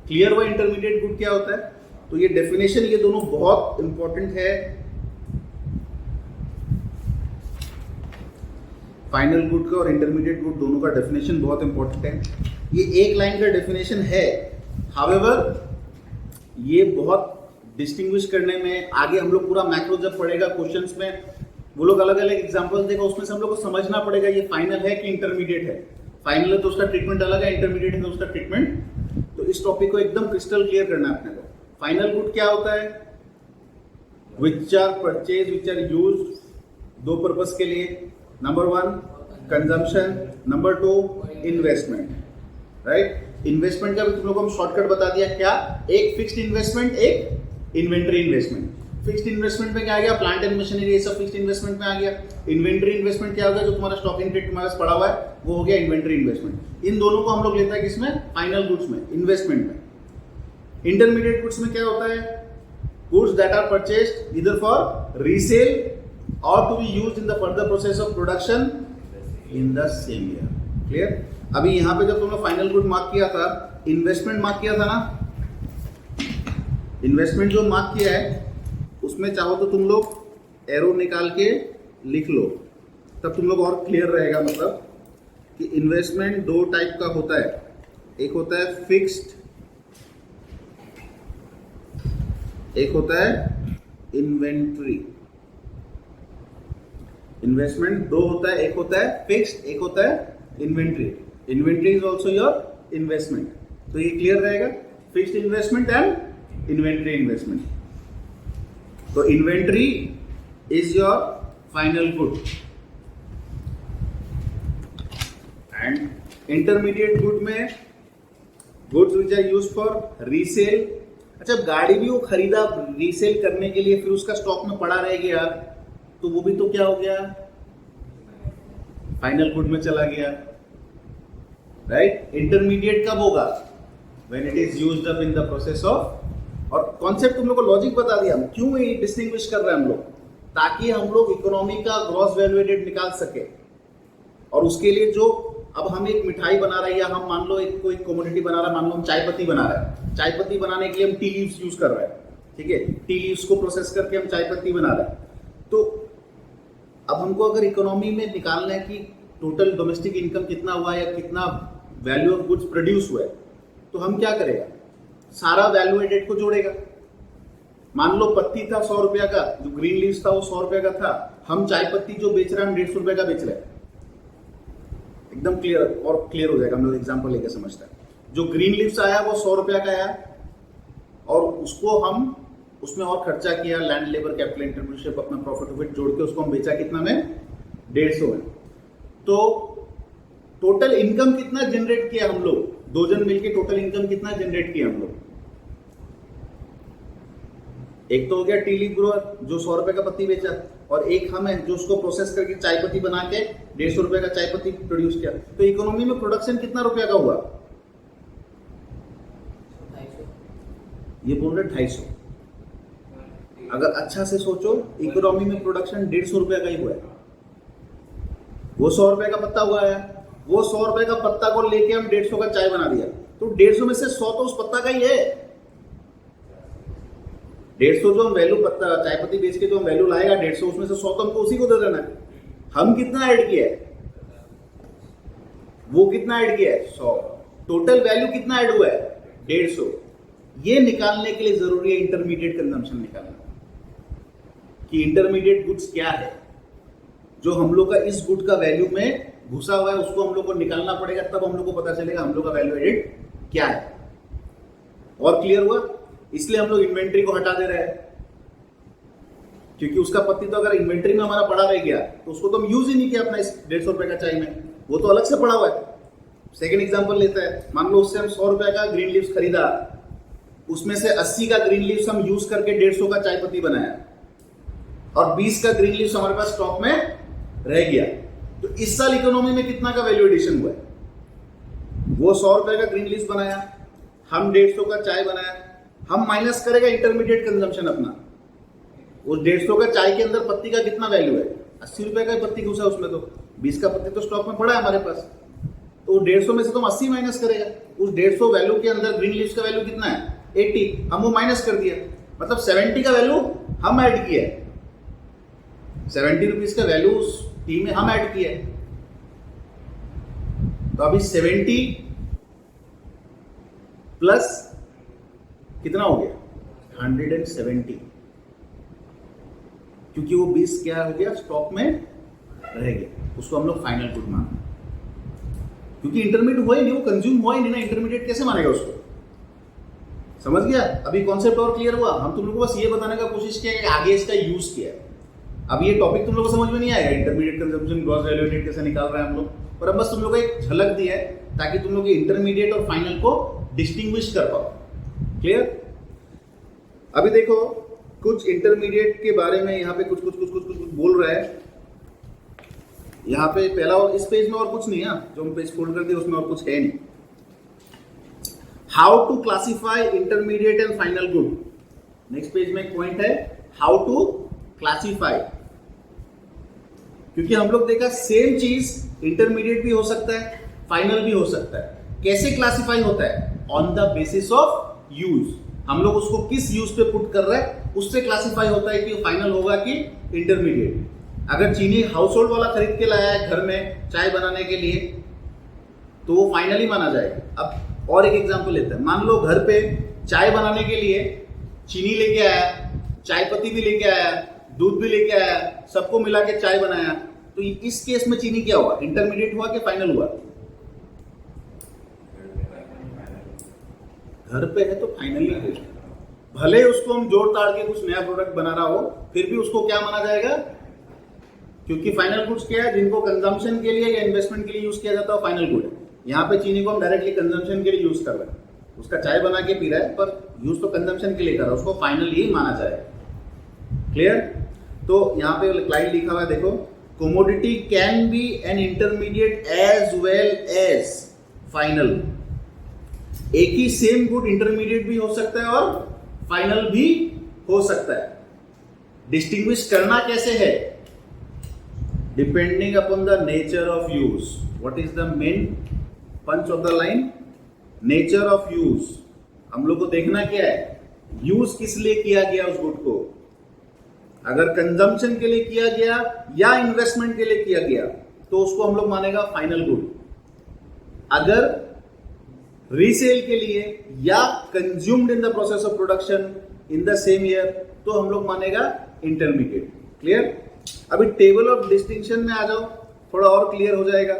Clear हुआ इंटरमीडिएट गुड क्या होता है। तो ये डेफिनेशन ये दोनों बहुत इंपॉर्टेंट है। फाइनल गुड का और इंटरमीडिएट गुड दोनों का डेफिनेशन बहुत इंपॉर्टेंट है। ये एक लाइन का डेफिनेशन है, हाउएवर ये बहुत डिस्टिंग्विश करने में आगे हम लोग पूरा मैक्रो जब पढ़ेगा क्वेश्चंस में, वो लोग अलग अलग एग्जांपल्स देगा, उसमें से हम लोग को समझना पड़ेगा ये फाइनल है कि इंटरमीडिएट है। फाइनल है तो उसका ट्रीटमेंट अलग है, इंटरमीडिएट है तो उसका ट्रीटमेंट। तो इस टॉपिक को एकदम क्रिस्टल क्लियर करना है अपने को। फाइनल गुड क्या होता है, which are purchase which are use 2 purpose के लिए, number 1 consumption, number 2 investment, right. Investment का भी तुम लोग को हम शॉर्टकट बता दिया, क्या, एक फिक्स्ड इन्वेस्टमेंट, एक इन्वेंट्री इन्वेस्टमेंट। फिक्स्ड इन्वेस्टमेंट में क्या आ गया, प्लांट एंड मशीनरी, ये सब फिक्स्ड इन्वेस्टमेंट में आ गया। इन्वेंट्री इन्वेस्टमेंट क्या हो गया, जो तुम्हारा स्टॉक इन ट्रेड तुम्हारे पास पड़ा हुआ है वो हो गया इन्वेंट्री इन्वेस्टमेंट। इन दोनों को हम लोग लेते हैं किसमें, फाइनल गुड्स में, इन्वेस्टमेंट में। इंटरमीडिएट गुड्स में क्या होता है, goods that are purchased either for resale or to be used in the further process of production in the same year. Clear? अभी यहां पे जब तुमने फाइनल गुड मार्क किया था, इन्वेस्टमेंट मार्क किया था ना, इन्वेस्टमेंट जो मार्क किया है उसमें चाहो तो तुम लोग एरो निकाल के लिख लो, तब तुम लोग और क्लियर रहेगा। मतलब कि इन्वेस्टमेंट दो टाइप का होता है, एक होता है फिक्स्ड, एक होता है इन्वेंट्री। इन्वेस्टमेंट दो होता है, एक होता है फिक्स्ड, एक होता है inventory. Inventory is also your investment. तो ये क्लियर रहेगा, fixed investment and inventory investment. तो inventory is your final good and intermediate good में goods which are used for resale. अच्छा, गाड़ी भी वो खरीदा रीसेल करने के लिए, फिर उसका स्टॉक में पड़ा रह गया, तो वो भी तो क्या हो गया, फाइनल गुड में चला गया, राइट? इंटरमीडिएट कब होगा? When it is used up in the process of. और कॉन्सेप्ट तुम लोग को लॉजिक बता दिया हम, क्यों ये डिस्टिंग्विश कर रहे हैं हम लोग, ताकि हम लोग इकोनॉमी का ग्रॉस वैल्यू एडेड निकाल सके। और उसके लिए जो अब हम एक मिठाई बना रहे हैं, या हम मान लो एक कोई कमोडिटी बना रहा है, मान लो हम चाय पत्ती बना रहे हैं, चाय पत्ती बनाने के लिए हम टी लीव्स यूज कर रहे हैं, ठीक है? टी लीव्स को प्रोसेस करके हम चाय पत्ती बना रहे हैं। तो अब हमको अगर इकोनॉमी में निकालना है कि टोटल डोमेस्टिक इनकम कितना हुआ या कितना वैल्यू ऑफ गुड्स प्रोड्यूस हुआ है, तो हम क्या करेगा, सारा वैल्यू एडेड को जोड़ेगा। मान लो पत्ती था 100 रुपया का, जो ग्रीन लीव्स था वो 100 रुपया का था, हम चाय पत्ती जो बेच रहे हैं हम 150 रुपए का बेच रहे हैं। एकदम क्लियर और क्लियर हो जाएगा, हम लोग एग्जाम्पल लेकर समझते हैं। जो ग्रीन लीव्स आया वो 100 रुपया का आया, और उसको हम उसमें और खर्चा किया, लैंड लेबर कैपिटल एंटरप्रेन्योरशिप, अपना प्रॉफिट जोड़ के उसको हम बेचा कितना में, 150 में। तो टोटल इनकम कितना जनरेट किया हम लोग, दो जन मिलके टोटल इनकम कितना जनरेट किया हम लोग? एक तो हो गया टी लीफ ग्रोअर जो 100 रुपए का पत्ती बेचा, और एक हम है जो उसको प्रोसेस करके चाय पत्ती बना के 150 रुपए का चाय पत्ती प्रोड्यूस किया। तो इकोनॉमी में प्रोडक्शन कितना रुपया का हुआ? ये बोल रहे 250। अगर अच्छा से सोचो, इकोनॉमी में प्रोडक्शन 150 रुपया का ही हुआ है। वो 100 रुपए का पत्ता हुआ है, वो 100 रुपए का पत्ता को लेके हम 150 का चाय बना दिया, तो 150 में से 100 तो उस पत्ता का ही है। 150 जो हम वैल्यू पत्ता चाय पत्ती बेच के जो हम वैल्यू लाएगा 150, उसमें से 100 तो हमको उसी को दे देना है। हम कितना ऐड किया है, वो कितना ऐड किया है, 100। टोटल वैल्यू कितना ऐड हुआ है, 150। ये निकालने के लिए जरूरी है इंटरमीडिएट कंजम्पशन निकालना, कि इंटरमीडिएट गुड्स क्या है, जो हम लोग का इस गुड का वैल्यू में घुसा हुआ है, उसको हम लोग को निकालना पड़ेगा, तब हम लोग को पता चलेगा हम लोग का वैल्यू एडेड क्या है। और क्लियर हुआ? इसलिए हम लोग इन्वेंट्री को हटा दे रहे हैं, क्योंकि उसका पत्ती तो अगर इन्वेंट्री में हमारा पड़ा रह गया तो उसको तो हम यूज ही नहीं किया अपना इस 150 रुपए का चाय में, वो तो अलग से पड़ा हुआ है। सेकेंड एग्जाम्पल लेता है, मान लो उससे हम 100 रुपए का ग्रीन लीव्स खरीदा, उसमें से 80 का ग्रीन लीव्स हम यूज करके 150 का चाय पत्ती बनाया, और 20 का ग्रीन लीव्स हमारे पास स्टॉक में रह गया। तो इस साल इकोनॉमी में कितना का वैल्यू एडिशन हुआ है? वो 100 रुपए का ग्रीन लीव्स बनाया, हम 150 का चाय बनाया, हम माइनस करेगा इंटरमीडिएट कंजम्पशन अपना। उस 150 का चाय के अंदर पत्ती का कितना वैल्यू है, 80 रुपए का पत्ती घुसा उसमें, तो 20 का पत्ती तो स्टॉक में पड़ा है हमारे पास, तो 150 में से तो हम 80 माइनस करेगा। उस 150 वैल्यू के अंदर ग्रीन लीव्स का वैल्यू कितना है, 80, हम वो माइनस कर दिया, मतलब 70 का वैल्यू हम ऐड किया है। 70 रुपीज का वैल्यू उस टी में हम ऐड किया है। तो अभी 70 प्लस कितना हो गया, 170, क्योंकि वो 20 क्या हो गया, स्टॉक में रह गया, उसको हम लोग फाइनल गुड माना, क्योंकि इंटरमीडिएट हुआ ही नहीं, वो कंज्यूम हुआ ही नहीं ना, इंटरमीडिएट कैसे मानेगा उसको? समझ गया? अभी कॉन्सेप्ट और क्लियर हुआ? हम तुम लोगों को बस ये बताने का कोशिश किया कि आगे इसका यूज किया है। अब ये टॉपिक तुम लोगों को समझ में नहीं आएगा, intermediate consumption gross value added कैसे निकाल रहे हैं हम लोग, पर अब बस तुम लोग को एक झलक दी है ताकि तुम लोग इंटरमीडिएट और फाइनल को डिस्टिंग्विश कर पाओ। क्लियर? अभी देखो कुछ इंटरमीडिएट के बारे में यहाँ पे कुछ बोल रहा है। यहाँ पे पहला, और इस पेज में और कुछ नहीं है, जो हम पेज फोल्ड कर दिए उसमें और कुछ है नहीं। How to classify intermediate and final good, next page में एक पॉइंट है हाउ टू क्लासिफाई, क्योंकि हम लोग देखा सेम चीज इंटरमीडिएट भी हो सकता है, फाइनल भी हो सकता है। कैसे क्लासिफाई होता है? On the basis of use, हम लोग उसको किस यूज पे पुट कर रहे हैं उससे क्लासिफाई होता है कि फाइनल होगा कि इंटरमीडिएट। अगर चीनी हाउस होल्ड वाला खरीद के लाया है घर में चाय बनाने के लिए तो वो फाइनली माना जाएगा। अब और एक एग्जांपल लेते हैं, मान लो घर पे चाय बनाने के लिए चीनी लेके आया, चाय पत्ती भी लेके आया, दूध भी लेके आया, सबको मिला के चाय बनाया, तो इस केस में चीनी क्या हुआ? इंटरमीडिएट हुआ कि फाइनल हुआ? घर पे है तो फाइनली है। भले उसको हम जोड़ ताड़ के कुछ नया प्रोडक्ट बना रहा हो फिर भी उसको क्या माना जाएगा? क्योंकि फाइनल गुड्स क्या है? जिनको कंजम्पशन के लिए या इन्वेस्टमेंट के लिए यूज किया जाता है फाइनल गुड है। यहाँ पे चीनी को हम डायरेक्टली कंजम्पशन के लिए यूज कर रहे हैं, उसका चाय बना के पी रहा है पर यूज तो कंजम्पशन के लिए कर रहा है, उसको फाइनल ही माना जाएगा। क्लियर? तो यहाँ पे लाइन लिखा हुआ है देखो, commodity can be an intermediate as well as final। एक ही सेम गुड इंटरमीडिएट भी हो सकता है और फाइनल भी हो सकता है। डिस्टिंग्विश करना कैसे है? Depending upon the nature of use. What is the main punch of the line? Nature of use. हम लोग को देखना क्या है? यूज किस लिए किया गया उस गुड को। अगर कंजम्पशन के लिए किया गया या इन्वेस्टमेंट के लिए किया गया तो उसको हम लोग मानेगा फाइनल गुड। अगर रीसेल के लिए या consumed in the process of production in the same year तो हम लोग मानेगा इंटरमीडिएट। क्लियर? अभी टेबल ऑफ डिस्टिंक्शन में आ जाओ, थोड़ा और क्लियर हो जाएगा।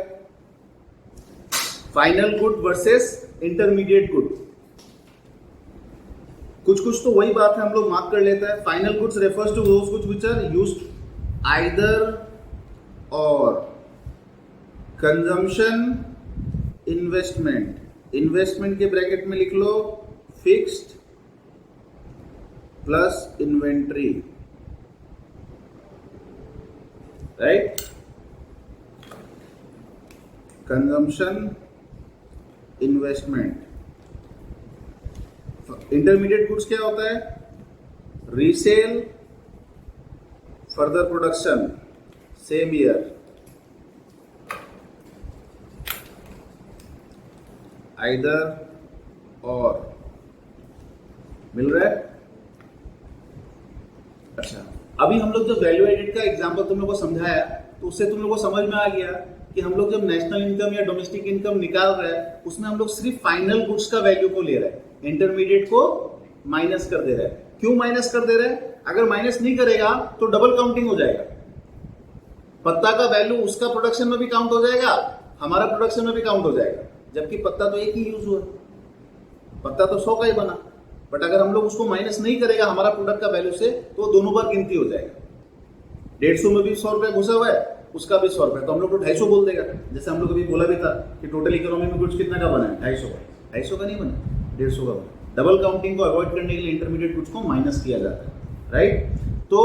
Final good versus intermediate good. कुछ तो वही बात है, हम लोग मार्क कर लेते हैं। Final goods refers to those goods which are used either or consumption, investment. Investment के ब्रैकेट में लिख लो fixed plus inventory, right? Consumption, investment. Intermediate goods क्या होता है? Resale, further production, same year, either or. मिल रहा है? अच्छा, अभी हम लोग जब वैल्यू एडेड का एग्जांपल तुम लोग को समझाया तो उससे तुम लोग को समझ में आ गया कि हम लोग जब नेशनल इनकम या डोमेस्टिक इनकम निकाल रहे हैं उसमें हम लोग सिर्फ फाइनल गुड्स का वैल्यू को ले रहे हैं, इंटरमीडिएट को माइनस कर दे रहे हैं। क्यों माइनस कर दे रहे हैं? अगर माइनस नहीं करेगा तो डबल काउंटिंग हो जाएगा। पत्ता का वैल्यू उसका प्रोडक्शन में भी काउंट हो जाएगा, हमारा प्रोडक्शन में भी काउंट हो जाएगा, जबकि पत्ता तो एक ही यूज हुआ, पत्ता तो 100 का ही बना। बट अगर हम लोग उसको माइनस नहीं करेगा हमारा प्रोडक्ट का वैल्यू से तो दोनों बार गिनती हो जाएगा। 150 में भी 100 रुपया घुसा हुआ है, उसका भी 100 रुपया, तो हम लोग तो 250 बोल देगा। जैसे हम लोग अभी बोला भी था कि टोटल इकोनॉमी में गुड्स कितना का बना है? 250 का। 250 का नहीं बना, 150 का बना। डबल काउंटिंग को अवॉइड करने के लिए इंटरमीडिएट गुड्स को माइनस किया जाता है, राइट? तो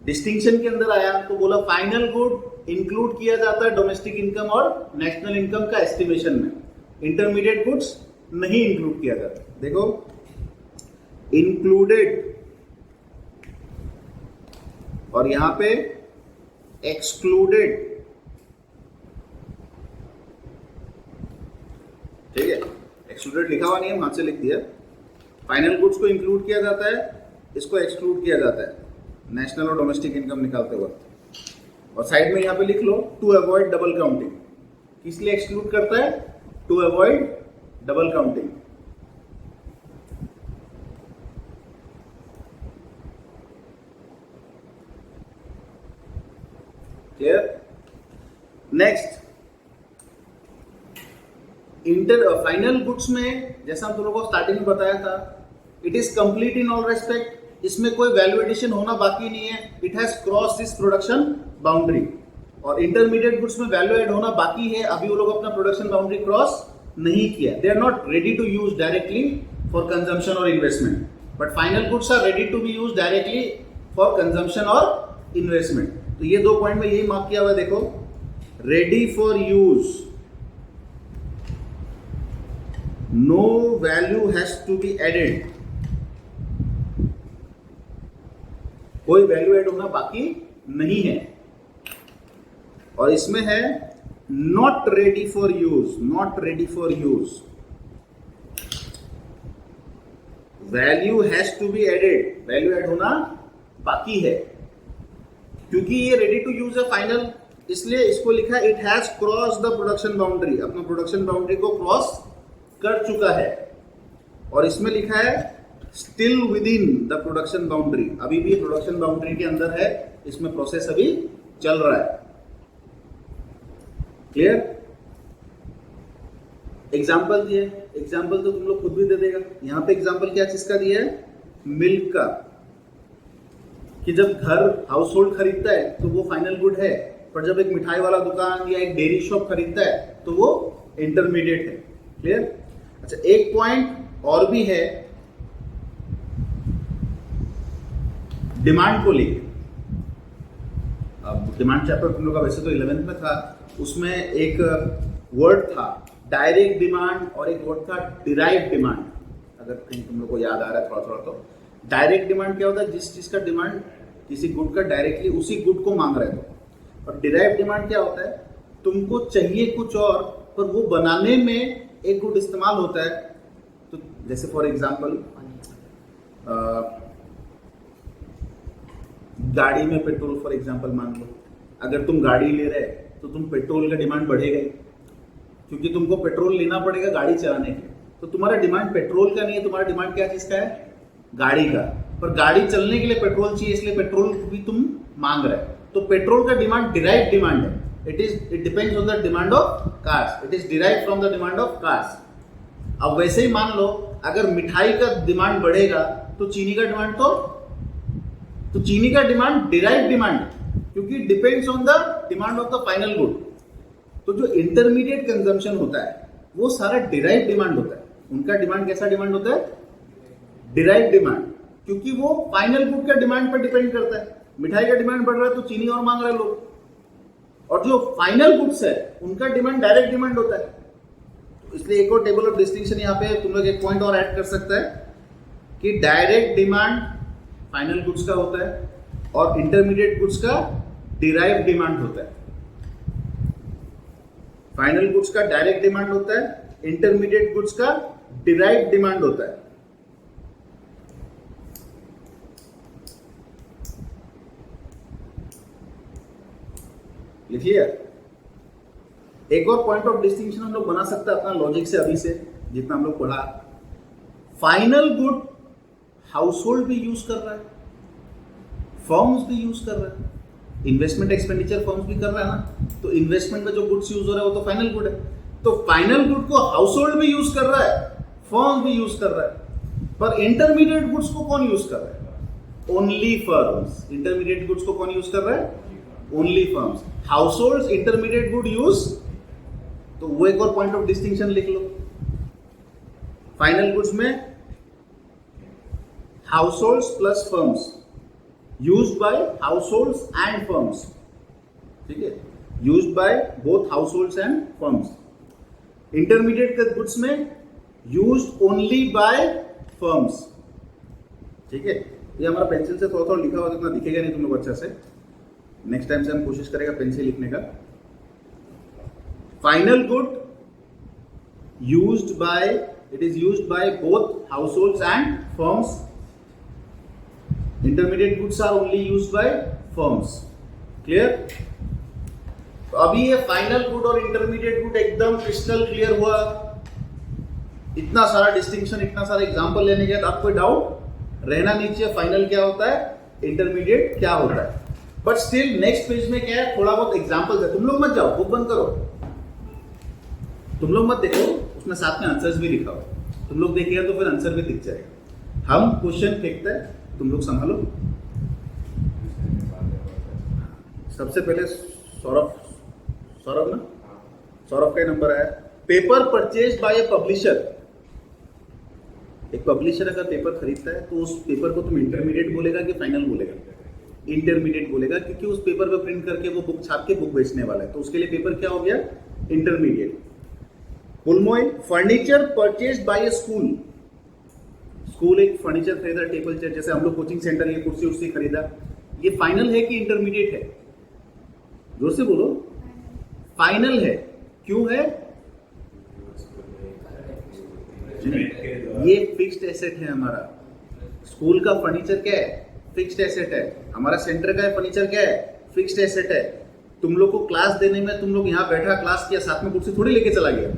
डिस्टिंक्शन के अंदर आया तो बोला फाइनल गुड इंक्लूड किया जाता है डोमेस्टिक इनकम और नेशनल इनकम का एस्टिमेशन में, इंटरमीडिएट गुड्स नहीं इंक्लूड किया जाता। देखो, इंक्लूडेड और यहां पे एक्सक्लूडेड, ठीक है? एक्सक्लूडेड लिखा हुआ नहीं है, हाथ से लिख दिया। फाइनल गुड्स को इंक्लूड किया जाता है, इसको एक्सक्लूड किया जाता है नेशनल और डोमेस्टिक इनकम निकालते वक्त। और साइड में यहां पे लिख लो टू अवॉइड डबल काउंटिंग। किस लिए एक्सक्लूड करता है? To avoid double counting. Clear? Next, final goods में जैसा हम तुम लोगों को स्टार्टिंग में बताया था, it is complete in all respect. इसमें कोई वैल्यू एडिशन होना बाकी नहीं है, it has cross this production boundary. और इंटरमीडिएट गुड्स में वैल्यू एड होना बाकी है, अभी वो लोग अपना प्रोडक्शन बाउंड्री क्रॉस नहीं किया। They are not ready to use directly for consumption और investment, but final goods are ready to be use directly for consumption और इन्वेस्टमेंट। तो ये 2 पॉइंट में यही मार्क किया हुआ है, देखो, ready for use, no value has to be added कोई वैल्यू एड होना बाकी नहीं है। और इसमें है not ready for use, not ready for use, value has to be added, value add होना बाकी है, क्योंकि ये रेडी टू यूज है फाइनल, इसलिए इसको लिखा है it has cross the production boundary, अपना प्रोडक्शन बाउंड्री को क्रॉस कर चुका है। और इसमें लिखा है still with in the production boundary, अभी भी प्रोडक्शन बाउंड्री के अंदर है, इसमें प्रोसेस अभी चल रहा है। क्लियर? एग्जाम्पल दिए, एग्जाम्पल तो तुम लोग खुद भी दे देगा। यहां पे एग्जाम्पल क्या चीज का दिया है? मिल्क का, कि जब घर हाउस होल्ड खरीदता है तो वो फाइनल गुड है, पर जब एक मिठाई वाला दुकान या एक डेयरी शॉप खरीदता है तो वो इंटरमीडिएट है। क्लियर? अच्छा, एक पॉइंट और भी है डिमांड को लेकर। अब डिमांड चैप्टर तुम लोग का वैसे तो 11th में था, उसमें एक वर्ड था डायरेक्ट डिमांड और एक वर्ड था डिराइव डिमांड, अगर कहीं तुम लोग को याद आ रहा है थोड़ा थोड़ा। तो डायरेक्ट डिमांड क्या होता है? जिस चीज का डिमांड किसी गुड का डायरेक्टली उसी गुड को मांग रहे हो। और डिराइव डिमांड क्या होता है? तुमको चाहिए कुछ और, पर वो बनाने में एक गुड इस्तेमाल होता है। तो जैसे फॉर एग्जांपल गाड़ी में पेट्रोल फॉर एग्जांपल मान लो, अगर तुम गाड़ी ले रहे तो तुम पेट्रोल का डिमांड बढ़ेगा ही, क्योंकि तुमको पेट्रोल लेना पड़ेगा गाड़ी चलाने के लिए। तो तुम्हारा डिमांड पेट्रोल का नहीं है, तुम्हारा डिमांड क्या चीज का है? गाड़ी का। पर गाड़ी चलने के लिए पेट्रोल चाहिए, इसलिए पेट्रोल भी तुम मांग रहे हो। तो पेट्रोल का डिमांड डिराइव डिमांड है, it depends on the demand of cars, it is derive from the demand of cars. अब वैसे ही मान लो अगर मिठाई का डिमांड बढ़ेगा तो चीनी का डिमांड तो चीनी का डिमांड डिराइव डिमांड है, क्योंकि depends on the demand of the final good. तो जो इंटरमीडिएट कंजम्पशन होता है वो सारा डिराइव डिमांड होता है। उनका डिमांड कैसा डिमांड होता है? डिराइव डिमांड, क्योंकि वो फाइनल गुड का डिमांड पर डिपेंड करता है। मिठाई का डिमांड बढ़ रहा है तो चीनी और मांग रहे लोग, और जो फाइनल गुड्स है उनका डिमांड डायरेक्ट डिमांड होता है। तो इसलिए एक और टेबल ऑफ डिस्टिंक्शन यहाँ पे तुम लोग एक पॉइंट और ऐड कर सकता है कि डायरेक्ट डिमांड फाइनल गुड्स का होता है और इंटरमीडिएट गुड्स का डिराइव डिमांड होता है। फाइनल गुड्स का डायरेक्ट डिमांड होता है, इंटरमीडिएट गुड्स का डिराइव डिमांड होता है। लिखिए, एक और पॉइंट ऑफ डिस्टिंक्शन हम लोग बना सकते हैं अपना लॉजिक से, अभी से जितना हम लोग पढ़ा। फाइनल गुड हाउस होल्ड भी यूज कर रहा है, फर्म्स भी यूज कर रहा है, इन्वेस्टमेंट एक्सपेंडिचर फर्म्स भी कर रहा है ना। तो इन्वेस्टमेंट में जो गुड्स यूज हो रहा है वो तो फाइनल गुड है। तो फाइनल गुड को हाउस होल्ड भी यूज कर रहा है, फर्म्स भी यूज कर रहा है, पर इंटरमीडिएट गुड्स को कौन यूज कर रहा है? Only firms. इंटरमीडिएट गुड्स को कौन यूज कर रहा है? Only firms. House hold intermediate good use, तो वो एक और पॉइंट ऑफ डिस्टिंक्शन लिख लो। फाइनल गुड्स में households plus firms, used by households and firms, ठीक है, used by both households and firms. Intermediate के गुड्स में यूज्ड ओनली बाय फर्म्स, ठीक है। ये हमारा पेंसिल से थोड़ा थोड़ा लिखा हुआ, इतना दिखेगा नहीं तुम लोग अच्छा से, नेक्स्ट टाइम से हम कोशिश करेगा पेंसिल लिखने का। Final good used by, it is used by both households and firms. Intermediate goods are only used by firms. Clear? तो अभी ये फाइनल गुड और इंटरमीडिएट गुड एकदम क्रिस्टल क्लियर हुआ। इतना सारा डिस्टिंक्शन, इतना सारा एग्जांपल लेने के बाद आपको डाउट रहना नहीं चाहिए फाइनल क्या होता है, इंटरमीडिएट क्या होता है। बट स्टिल नेक्स्ट पेज में क्या है, थोड़ा बहुत एग्जांपल्स है। तुम लोग मत जाओ, बुक बंद करो, तुम लोग मत देखो, उसमें साथ में आंसर्स भी लिखा हो। तुम लोग देखिएगा तो फिर आंसर भी दिख जाएगा। हम क्वेश्चन फेंकते हैं, तुम लोग संभालो। सबसे पहले सौरभ ना, सौरभ का नंबर है। Paper purchase by a publisher. एक पब्लिशर अगर पेपर खरीदता है तो उस पेपर को तुम इंटरमीडिएट बोलेगा कि फाइनल बोलेगा? इंटरमीडिएट बोलेगा, क्योंकि उस पेपर पे प्रिंट करके वो बुक छाप के बुक बेचने वाला है, तो उसके लिए पेपर क्या हो गया, इंटरमीडिएट। पुलमोय, furniture purchase by a school. School एक फर्नीचर खरीदा, टेबल चेयर, जैसे हम लोग कोचिंग सेंटर ये कुर्सी उर्सी खरीदा, ये फाइनल है कि इंटरमीडिएट है? जोर से बोलो। फाइनल है। क्यों है? ये फिक्स्ड एसेट है हमारा। स्कूल का फर्नीचर क्या है? फिक्स्ड एसेट है। हमारा सेंटर का फर्नीचर क्या है? फिक्स्ड एसेट है। तुम लोग को क्लास देने में, तुम लोग यहाँ बैठा क्लास किया, साथ में कुर्सी थोड़ी लेके चला गया।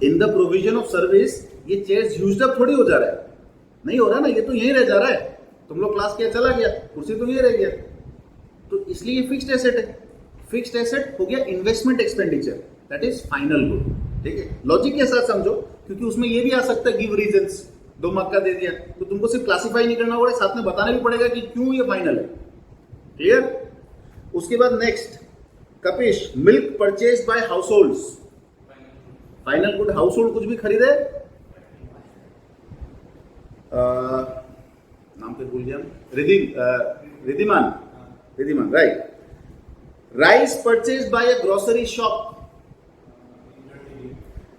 In the provision of service ये चेयर्स यूज्ड अप थोड़ी हो जा रहा है, नहीं हो रहा ना, ये तो यहीं रह जा रहा है। तुम लोग क्लास किया, चला गया, कुर्सी तो यहीं रह गया। तो इसलिए ये फिक्स्ड एसेट है। फिक्स्ड एसेट हो गया investment expenditure, that is final good. ठीक है, लॉजिक के साथ समझो, क्योंकि उसमें ये भी आ सकता है गिव रीजंस। 2 मार्क का दे दिया तो तुमको सिर्फ क्लासिफाई नहीं करना पड़ेगा, साथ में बताना भी पड़ेगा कि क्यों ये फाइनल है। क्लियर? उसके बाद next, Kapish, milk purchase by households, final good. Household कुछ भी खरीदे, नाम पे भूल गया, Ridhiman, right. Rice purchase by a grocery shop,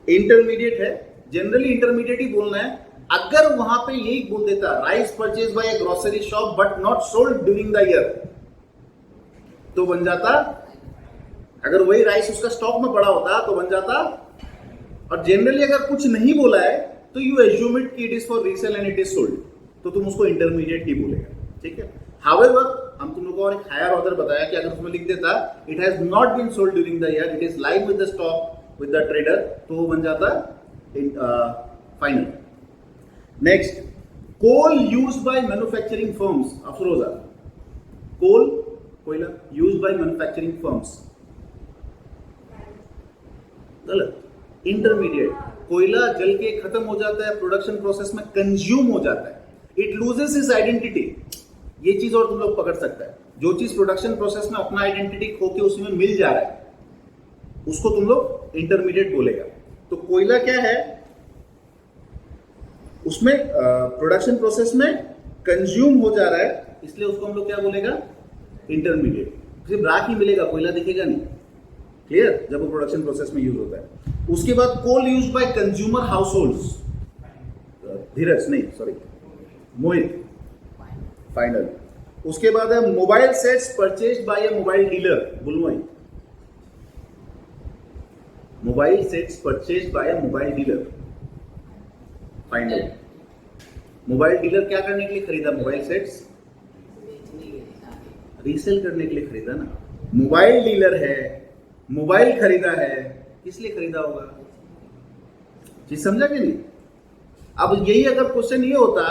intermediate है। जनरली इंटरमीडिएट ही बोलना है। अगर वहां पे यही बोल देता rice purchase by a grocery shop but not sold during the year, तो बन जाता, अगर वही राइस उसका स्टॉक में पड़ा होता तो बन जाता। और जनरली अगर कुछ नहीं बोला है तो यू एज्यूम इट कि it is for resale and it is sold, तो तुम उसको इंटरमीडिएट ही बोलेगा। ठीक है। हाउएवर हम तुम लोगों को और एक हायर ऑर्डर बताया कि अगर उसमें लिख देता it has not been sold during the year, it is live with the stock with the trader, तो वो बन जाता final. Next, coal used by manufacturing firms, Afroza, coal, कोयला यूज्ड बाय मैन्युफैक्चरिंग फर्म्स, गलत। इंटरमीडिएट, कोयला जल के खत्म हो जाता है, प्रोडक्शन प्रोसेस में कंज्यूम हो जाता है, इट लूजेस हिज आइडेंटिटी। ये चीज और तुम लोग पकड़ सकता है, जो चीज प्रोडक्शन प्रोसेस में अपना आइडेंटिटी खो के उसमें मिल जा रहा है उसको तुम लोग इंटरमीडिएट बोलेगा। तो कोयला क्या है, उसमें प्रोडक्शन प्रोसेस में कंज्यूम हो जा रहा है, इसलिए उसको हम लोग क्या बोलेगा? इंटरमीडिएट। सिर्फ राख ही मिलेगा, कोयला दिखेगा नहीं। क्लियर? जब वो प्रोडक्शन प्रोसेस में यूज होता है। उसके बाद coal use by consumer households, Dheeraj नहीं, सॉरी, मोहित, फाइनल। उसके बाद है mobile sets purchased by a mobile dealer, बुलमोई, mobile sets purchased by a mobile dealer, final. Mobile dealer क्या करने के लिए खरीदा? मोबाइल सेट्स रीसेल करने के लिए खरीदा ना। मोबाइल डीलर है, मोबाइल खरीदा है, किस लिए खरीदा होगा? चीज समझा कि नहीं? अब यही अगर क्वेश्चन ये होता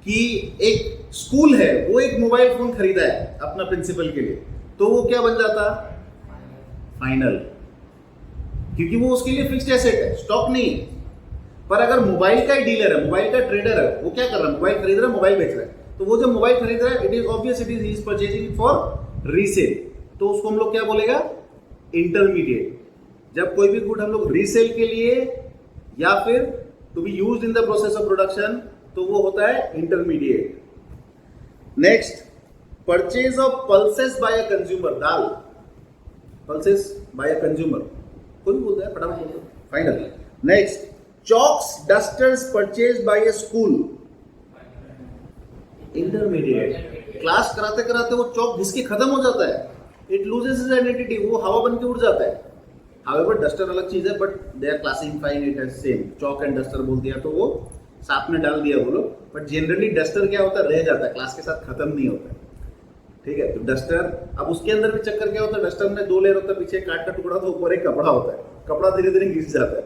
कि एक स्कूल है, वो एक मोबाइल फोन खरीदा है अपना प्रिंसिपल के लिए, तो वो क्या बन जाता? फाइनल, क्योंकि वो उसके लिए फिक्स्ड एसेट है, स्टॉक नहीं है। पर अगर मोबाइल का ही डीलर है, मोबाइल का ट्रेडर है, वो क्या कर रहा है? मोबाइल खरीद रहा है, मोबाइल बेच रहा है, तो वो जो मोबाइल खरीद रहा है, it is obvious, it is purchasing for resale, तो उसको हम लोग क्या बोलेगा? इंटरमीडिएट। जब कोई भी गुड हम लोग रीसेल के लिए या फिर to be used in the process of production, तो वो होता है intermediate. Next, purchase of pulses by a consumer, dal, pulses by a consumer, कोई बोलता है, फटाफट बोलता है, final. Next, chalks dusters purchase by a school, intermediate. Class कराते कराते वो चॉक घिस के खत्म हो जाता है, इट लूजेस इट्स आइडेंटिटी, वो हवा बन के उड़ जाता है। हाउएवर डस्टर अलग चीज है, but they are classifying it as same. Chalk and duster बोल दिया तो वो साथ में डाल दिया बोलो, बट जनरली डस्टर क्या होता है? रह जाता है, क्लास के साथ खत्म नहीं होता है। ठीक है, तो डस्टर, अब उसके अंदर भी चक्कर क्या होता है? डस्टर में 2 लेयर होता है, पीछे काट का टुकड़ा तो ऊपर एक कपड़ा होता है, कपड़ा धीरे धीरे घिस जाता है,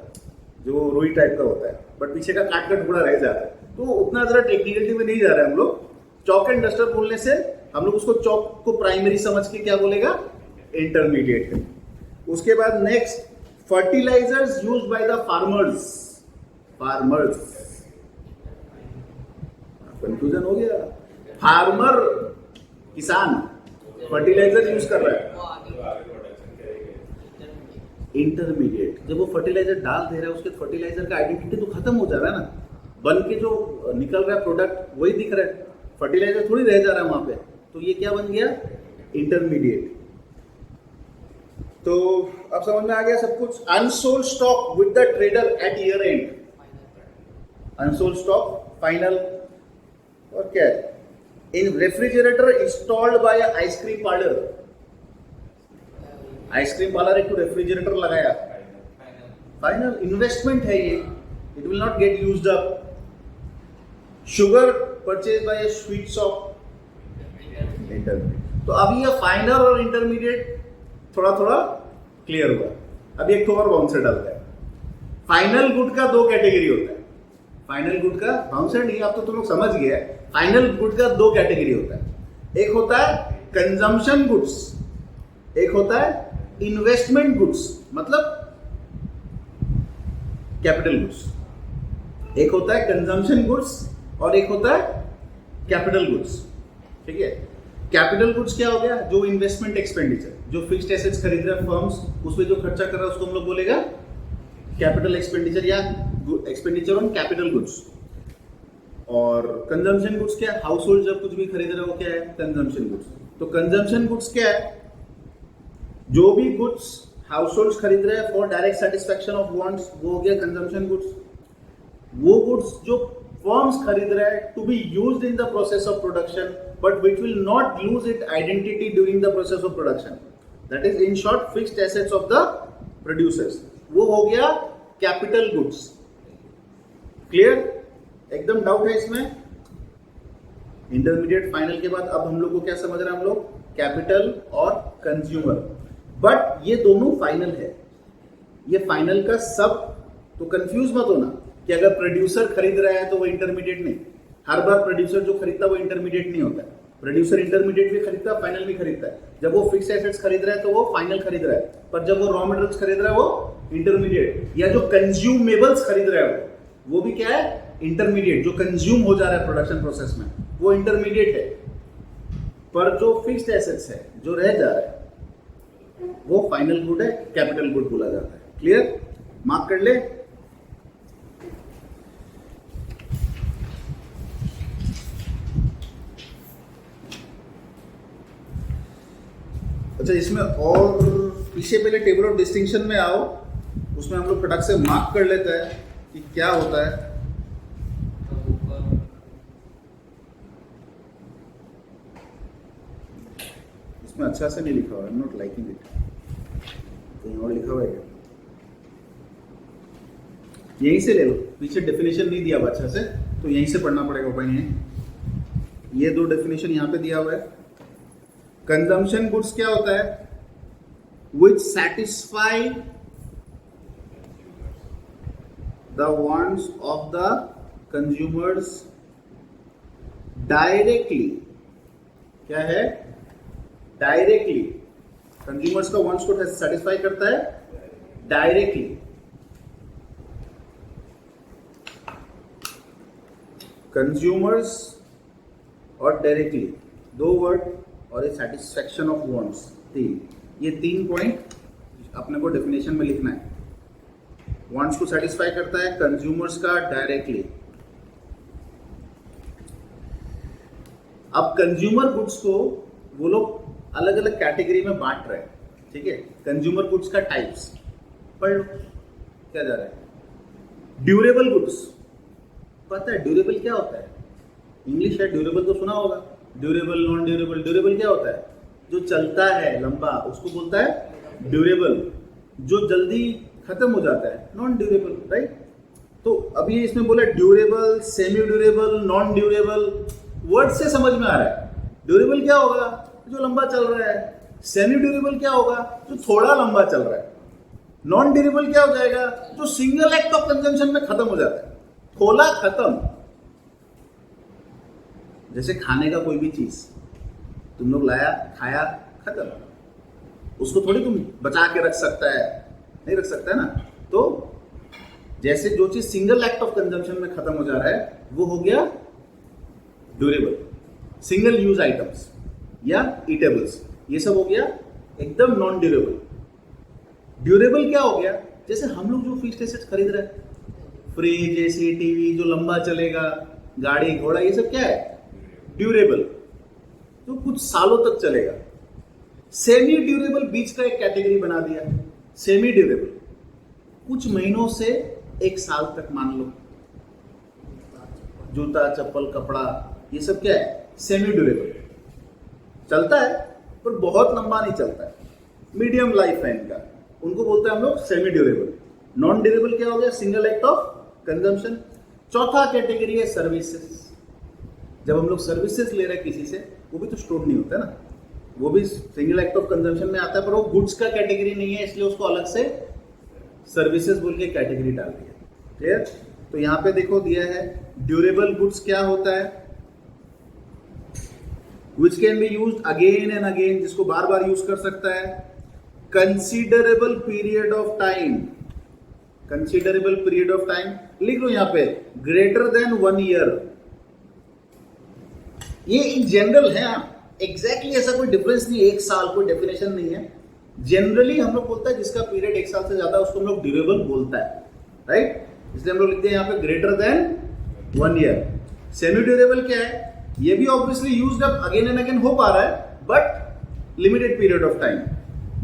जो रुई टाइप का होता है, बट पीछे का काट का टुकड़ा रह जाता है। तो उतना जरा टेक्निकलिटी में नहीं जा रहा है हम लोग। चॉक एंड डस्टर बोलने से हम लोग उसको चॉक को प्राइमरी समझ के क्या बोलेगा? इंटरमीडिएट है। उसके बाद next, fertilizers used by the farmers, confusion हो गया? फार्मर, किसान फर्टिलाइजर यूज कर रहा है, इंटरमीडिएट। जब वो फर्टिलाइजर डाल दे रहा है, उसके फर्टिलाइजर का आइडेंटिटी तो खत्म हो जा रहा है ना, बन के जो निकल रहा है प्रोडक्ट वही दिख रहा है, फर्टिलाइजर थोड़ी रह जा रहा है वहां पे, तो ये क्या बन गया? इंटरमीडिएट। तो अब समझ में आ गया सब कुछ। Unsold stock with the trader at year end, unsold stock final. और क्या है? In refrigerator installed by ice cream parlour, ice cream parlour एक तो रेफ्रिजरेटर लगाया, फाइनल इन्वेस्टमेंट है ये, it will not get used up. Sugar purchase by a sweet shop, intermediate. तो अभी ये फाइनल और इंटरमीडिएट थोड़ा थोड़ा क्लियर हुआ. अभी एक और बाउंसर डालता है. फाइनल गुड का दो कैटेगरी होता है. फाइनल गुड का बाउंसर नहीं, आप तो तुम लोग समझ गए. फाइनल गुड का दो कैटेगरी होता है. एक होता है कंजम्पशन गुड्स, एक होता है इन्वेस्टमेंट गुड्स, मतलब कैपिटल गुड्स. एक होता है कंजम्पशन गुड्स और एक होता है कैपिटल गुड्स. ठीक है. कैपिटल गुड्स क्या हो गया? जो इन्वेस्टमेंट एक्सपेंडिचर, जो फिक्स्ड एसेट्स खरीद रहे फर्म्स, उसमें जो खर्चा कर रहा है उसको हम लोग बोलेगा कैपिटल एक्सपेंडिचर या एक्सपेंडिचर ऑन कैपिटल गुड्स. और कंजम्पशन गुड्स क्या है? हाउस होल्ड जब कुछ भी खरीद रहे हो क्या है? Consumption goods. तो कंजम्पशन गुड्स क्या है? जो भी गुड्स हाउस होल्ड खरीद रहे हैं for direct satisfaction of wants, वो हो गया कंजम्पशन गुड्स. वो गुड्स जो फर्म्स खरीद रहे हैं to be used in the process of production but which will not lose it identity during the process of production, that is in short fixed assets of the producers, वो हो गया कैपिटल गुड्स. क्लियर? एकदम डाउट है इसमें? इंटरमीडिएट फाइनल के बाद अब हम लोग को क्या समझ रहे हैं? हम लोग कैपिटल और कंज्यूमर. बट ये दोनों फाइनल है. ये फाइनल का सब, तो कंफ्यूज मत होना कि अगर प्रोड्यूसर खरीद रहा है तो वो इंटरमीडिएट नहीं. हर बार प्रोड्यूसर जो खरीदता है वो इंटरमीडिएट नहीं होता है. प्रोड्यूसर इंटरमीडिएट भी खरीदता है, फाइनल भी खरीदता है. जब वो फिक्स्ड एसेट्स खरीद रहा है तो वो फाइनल खरीद रहा है, पर जब वो रॉ मटेरियल्स खरीद रहा है वो इंटरमीडिएट. या जो कंज्यूमेबल्स खरीद रहा है वो भी क्या है? इंटरमीडिएट. जो कंज्यूम हो जा रहा है प्रोडक्शन प्रोसेस में वो इंटरमीडिएट है. पर जो फिक्स्ड एसेट्स है, जो रह जा रहा है, वो फाइनल गुड है, कैपिटल गुड बोला जाता है. क्लियर? मार्क कर ले. अच्छा, इसमें और पीछे पहले टेबल ऑफ डिस्टिंक्शन में आओ, उसमें हम लोग फटाक से मार्क कर लेते हैं कि क्या होता है. इसमें अच्छा से नहीं लिखा हुआ, I am not liking it. कहीं और लिखा हुआ है क्या? यहीं से ले लो, पीछे डेफिनेशन नहीं दिया हुआ अच्छा से, तो यहीं से पढ़ना पड़ेगा. भाई ये दो डेफिनेशन यहाँ पे दिया हुआ है. कंजम्पशन गुड्स क्या होता है? which satisfy the wants of the consumers directly. क्या है? डायरेक्टली. कंज्यूमर्स का वांट्स को सेटिस्फाई करता है डायरेक्टली. कंज्यूमर्स और डायरेक्टली दो वर्ड, और ये सेटिस्फैक्शन ऑफ वांट्स तीन. ये 3 पॉइंट अपने को डेफिनेशन में लिखना है. वांट्स को सेटिस्फाई करता है कंज्यूमर्स का डायरेक्टली. अब कंज्यूमर गुड्स को वो लोग अलग अलग कैटेगरी में बांट रहे हैं. ठीक है? कंज्यूमर गुड्स का टाइप्स पढ़ लो. क्या जा रहा है? Durable goods. पता है ड्यूरेबल क्या होता है? इंग्लिश है, ड्यूरेबल तो सुना होगा. Durable, non durable. ड्यूरेबल क्या होता है? जो चलता है लंबा, उसको बोलता है ड्यूरेबल. जो जल्दी खत्म हो जाता है नॉन ड्यूरेबल. राइट? तो अभी इसमें बोला durable, semi durable, non durable. Word से समझ में आ रहा है. ड्यूरेबल क्या होगा? जो लंबा चल रहा है. सेमी ड्यूरेबल क्या होगा? जो थोड़ा लंबा चल रहा है. नॉन ड्यूरेबल क्या हो जाएगा? जो सिंगल एक्ट ऑफ कंजम्पशन में खत्म हो जाता है. खोला खत्म. जैसे खाने का कोई भी चीज तुम लोग लाया, खाया, खत्म. उसको थोड़ी तुम बचा के रख सकता है, नहीं रख सकता है ना. तो जैसे जो चीज सिंगल एक्ट ऑफ कंजम्पशन में खत्म हो जा रहा है वो हो गया ड्यूरेबल. सिंगल यूज आइटम्स या ईटेबल्स, ये सब हो गया एकदम नॉन ड्यूरेबल. ड्यूरेबल क्या हो गया? जैसे हम लोग जो फिक्स्ड एसेट्स खरीद रहे हैं, फ्रिज, एसी, टीवी, जो लंबा चलेगा, गाड़ी घोड़ा, ये सब क्या है? ड्यूरेबल. तो कुछ सालों तक चलेगा. सेमी ड्यूरेबल बीच का एक कैटेगरी बना दिया. सेमी ड्यूरेबल कुछ महीनों से 1 साल तक मान लो. जूता, चप्पल, कपड़ा, ये सब क्या है? सेमी ड्यूरेबल, चलता है पर बहुत लंबा नहीं चलता है, मीडियम लाइफ है इनका, उनको बोलते हैं हम लोग सेमी ड्यूरेबल। नॉन ड्यूरेबल क्या हो गया? Single act of consumption. चौथा कैटेगरी है सर्विसेज। जब हम लोग सर्विसेज ले रहे हैं किसी से, वो भी तो स्टोर नहीं होता है ना, वो भी सिंगल एक्ट ऑफ कंजम्पशन में आता है, पर वो गुड्स का कैटेगरी नहीं है, इसलिए उसको अलग से सर्विसेज बोल के कैटेगरी डाल दी है। क्लियर? तो यहां पे देखो दिया है ड्यूरेबल गुड्स क्या होता है, which can be used again and again, जिसको बार बार यूज कर सकता है। Considerable period of time, considerable period of time लिख लो यहां पे, ग्रेटर देन 1 ईयर। ये इन जनरल है, एग्जैक्टली ऐसा कोई डिफरेंस नहीं है, एक साल कोई डेफिनेशन नहीं है। जनरली हम लोग बोलता है जिसका पीरियड 1 साल से ज्यादा उसको हम लोग ड्यूरेबल बोलता है, राइट? इसलिए हम लोग लिखते हैं यहां पे greater than 1 year. Semi durable क्या है? ये भी obviously used up again and again हो पा रहा है, but limited period of time,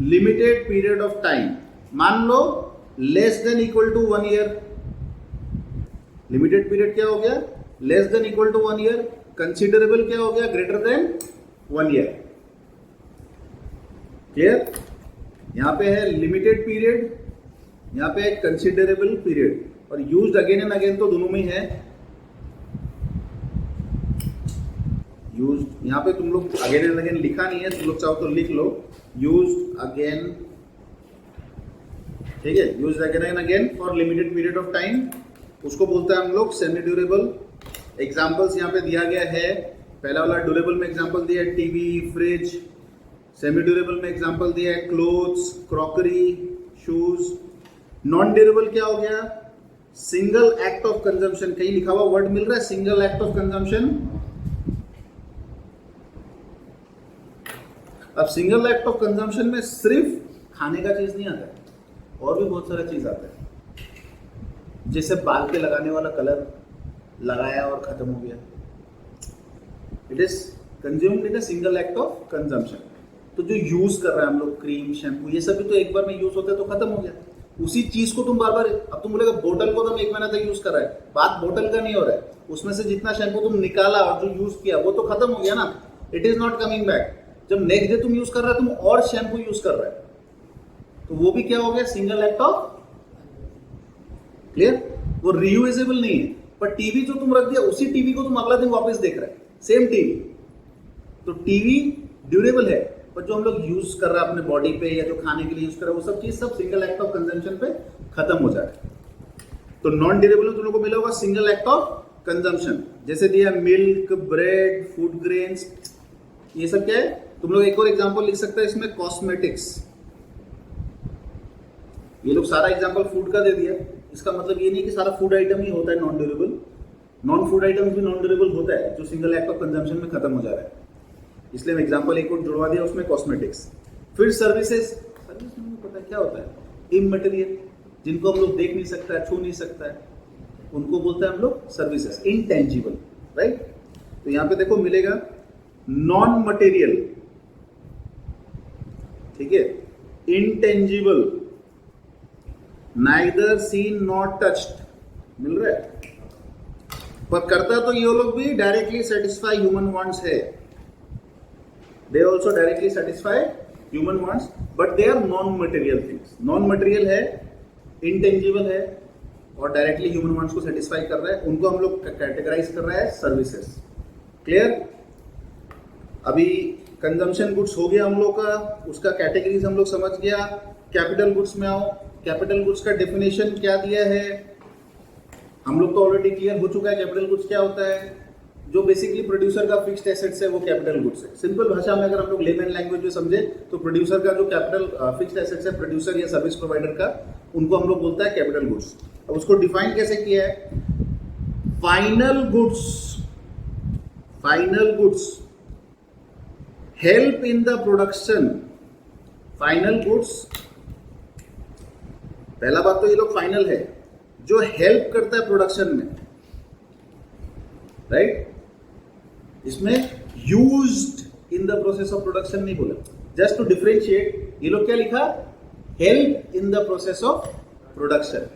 limited period of time. मान लो less than equal to 1 year, limited period क्या हो गया? Less than equal to 1 year. Considerable क्या हो गया? Greater than 1 year. क्लियर? यहां पे है लिमिटेड पीरियड, यहां पे है कंसिडरेबल पीरियड, और यूज्ड अगेन एंड अगेन तो दोनों में ही है। यूज्ड यहां पे तुम लोग अगेन एंड अगेन लिखा नहीं है, तुम लोग चाहो तो लिख लो यूज्ड अगेन, ठीक है? Used again and again for limited period of time, उसको बोलते हैं हम लोग सेमी ड्यूरेबल। एग्जांपल्स यहां पे दिया गया है, पहला वाला ड्यूरेबल में एग्जांपल दिया है टीवी, फ्रिज। सेमी ड्यूरेबल में एग्जांपल दिया है clothes, crockery, shoes. Non durable क्या हो गया? Single act of consumption. कहीं लिखा हुआ वर्ड मिल रहा है सिंगल एक्ट ऑफ कंजम्पशन? अब सिंगल एक्ट ऑफ कंजम्पशन में सिर्फ खाने का चीज नहीं आता है, और भी बहुत सारा चीज आता है। जैसे बाल पे लगाने वाला कलर लगाया और खत्म हो गया, it is consumed in a single act of consumption. तो जो यूज कर रहे हैं हम लोग, क्रीम, शैम्पू, ये सब भी तो एक बार में यूज होता है तो खत्म हो गया। उसी चीज को तुम बार बार, अब तुम बोलेगा बोतल को तुम 1 महीना तक यूज कर रहा है, बात बोतल का नहीं हो रहा है, उसमें से जितना शैम्पू तुम निकाला और जो यूज किया वो तो खत्म हो गया ना, it is not coming back. जब नेक्स्ट डे तुम यूज कर रहा है, तुम और शैम्पू यूज कर रहा है, तो वो भी क्या हो गया? Single act of. क्लियर? वो रीयूजेबल नहीं है। पर टीवी जो तुम रख दिया, उसी टीवी को तुम अगला दिन वापस देख रहे हैं, सेम टीवी, तो टीवी ड्यूरेबल है, पर जो हम लोग यूज कर रहे हैं अपने बॉडी पे या जो खाने के लिए यूज कर रहे हैं, वो सब चीज सब सिंगल एक्ट ऑफ कंजम्पशन पे खत्म हो जाए। तो नॉन ड्यूरेबल में तुम लोग को मिला होगा सिंगल एक्ट ऑफ कंजम्पशन, जैसे दिया मिल्क, ब्रेड, फूड ग्रेन्स, ये सब क्या है? तुम लोग एक और एग्जांपल लिख सकते हैं इसमें, कॉस्मेटिक्स। ये लोग सारा एग्जांपल फूड का दे दिया, इसका मतलब ये नहीं कि सारा फूड आइटम ही होता है non durable, non food items भी नॉन ड्यूरेबल होता है जो सिंगल एक्ट ऑफ कंजम्पशन में खत्म हो जा रहा है, इसलिए हम एग्जांपल एक और जुड़वा दिया उसमें, कॉस्मेटिक्स। फिर सर्विसेज, सर्विस में पता है क्या होता है? इमटेरियल, जिनको हम लोग देख नहीं सकता है, छू नहीं सकता है, उनको बोलते हैं हम लोग सर्विसेज, इनटेंजिबल, राइट? तो यहां पे देखो मिलेगा नॉन मटेरियल, ठीक है, intangible, neither seen not touched, मिल रहा है? पर करता तो ये लोग भी डायरेक्टली सेटिस्फाई ह्यूमन वांट्स है, they also directly satisfy human wants, but they are non material things. Non material है, इनटेंजिबल है, और डायरेक्टली ह्यूमन वांट्स को सेटिस्फाई कर रहा है, उनको हम लोग कैटेगराइज कर रहा है सर्विसेज। क्लियर? अभी कंजम्पशन गुड्स हो गया हम लोग का, उसका कैटेगरीज हम लोग समझ गया। कैपिटल गुड्स में आओ, कैपिटल गुड्स का डेफिनेशन क्या दिया है हम लोग तो ऑलरेडी क्लियर हो चुका है। कैपिटल गुड्स क्या होता है? जो बेसिकली प्रोड्यूसर का फिक्स्ड एसेट्स है वो कैपिटल गुड्स है। सिंपल भाषा में अगर हम लोग लेमैन लैंग्वेज में समझे तो प्रोड्यूसर का जो कैपिटल फिक्स्ड एसेट्स है, प्रोड्यूसर या सर्विस प्रोवाइडर का, उनको हम लोग बोलता है कैपिटल गुड्स। अब उसको डिफाइन कैसे किया है? Final goods, final goods help in the production. Final goods, पहला बात तो ये लोग फाइनल है, जो हेल्प करता है प्रोडक्शन में, राइट? इसमें used in the process of production नहीं बोला, जस्ट टू डिफरेंशिएट। ये लोग क्या लिखा? Help in the process of production,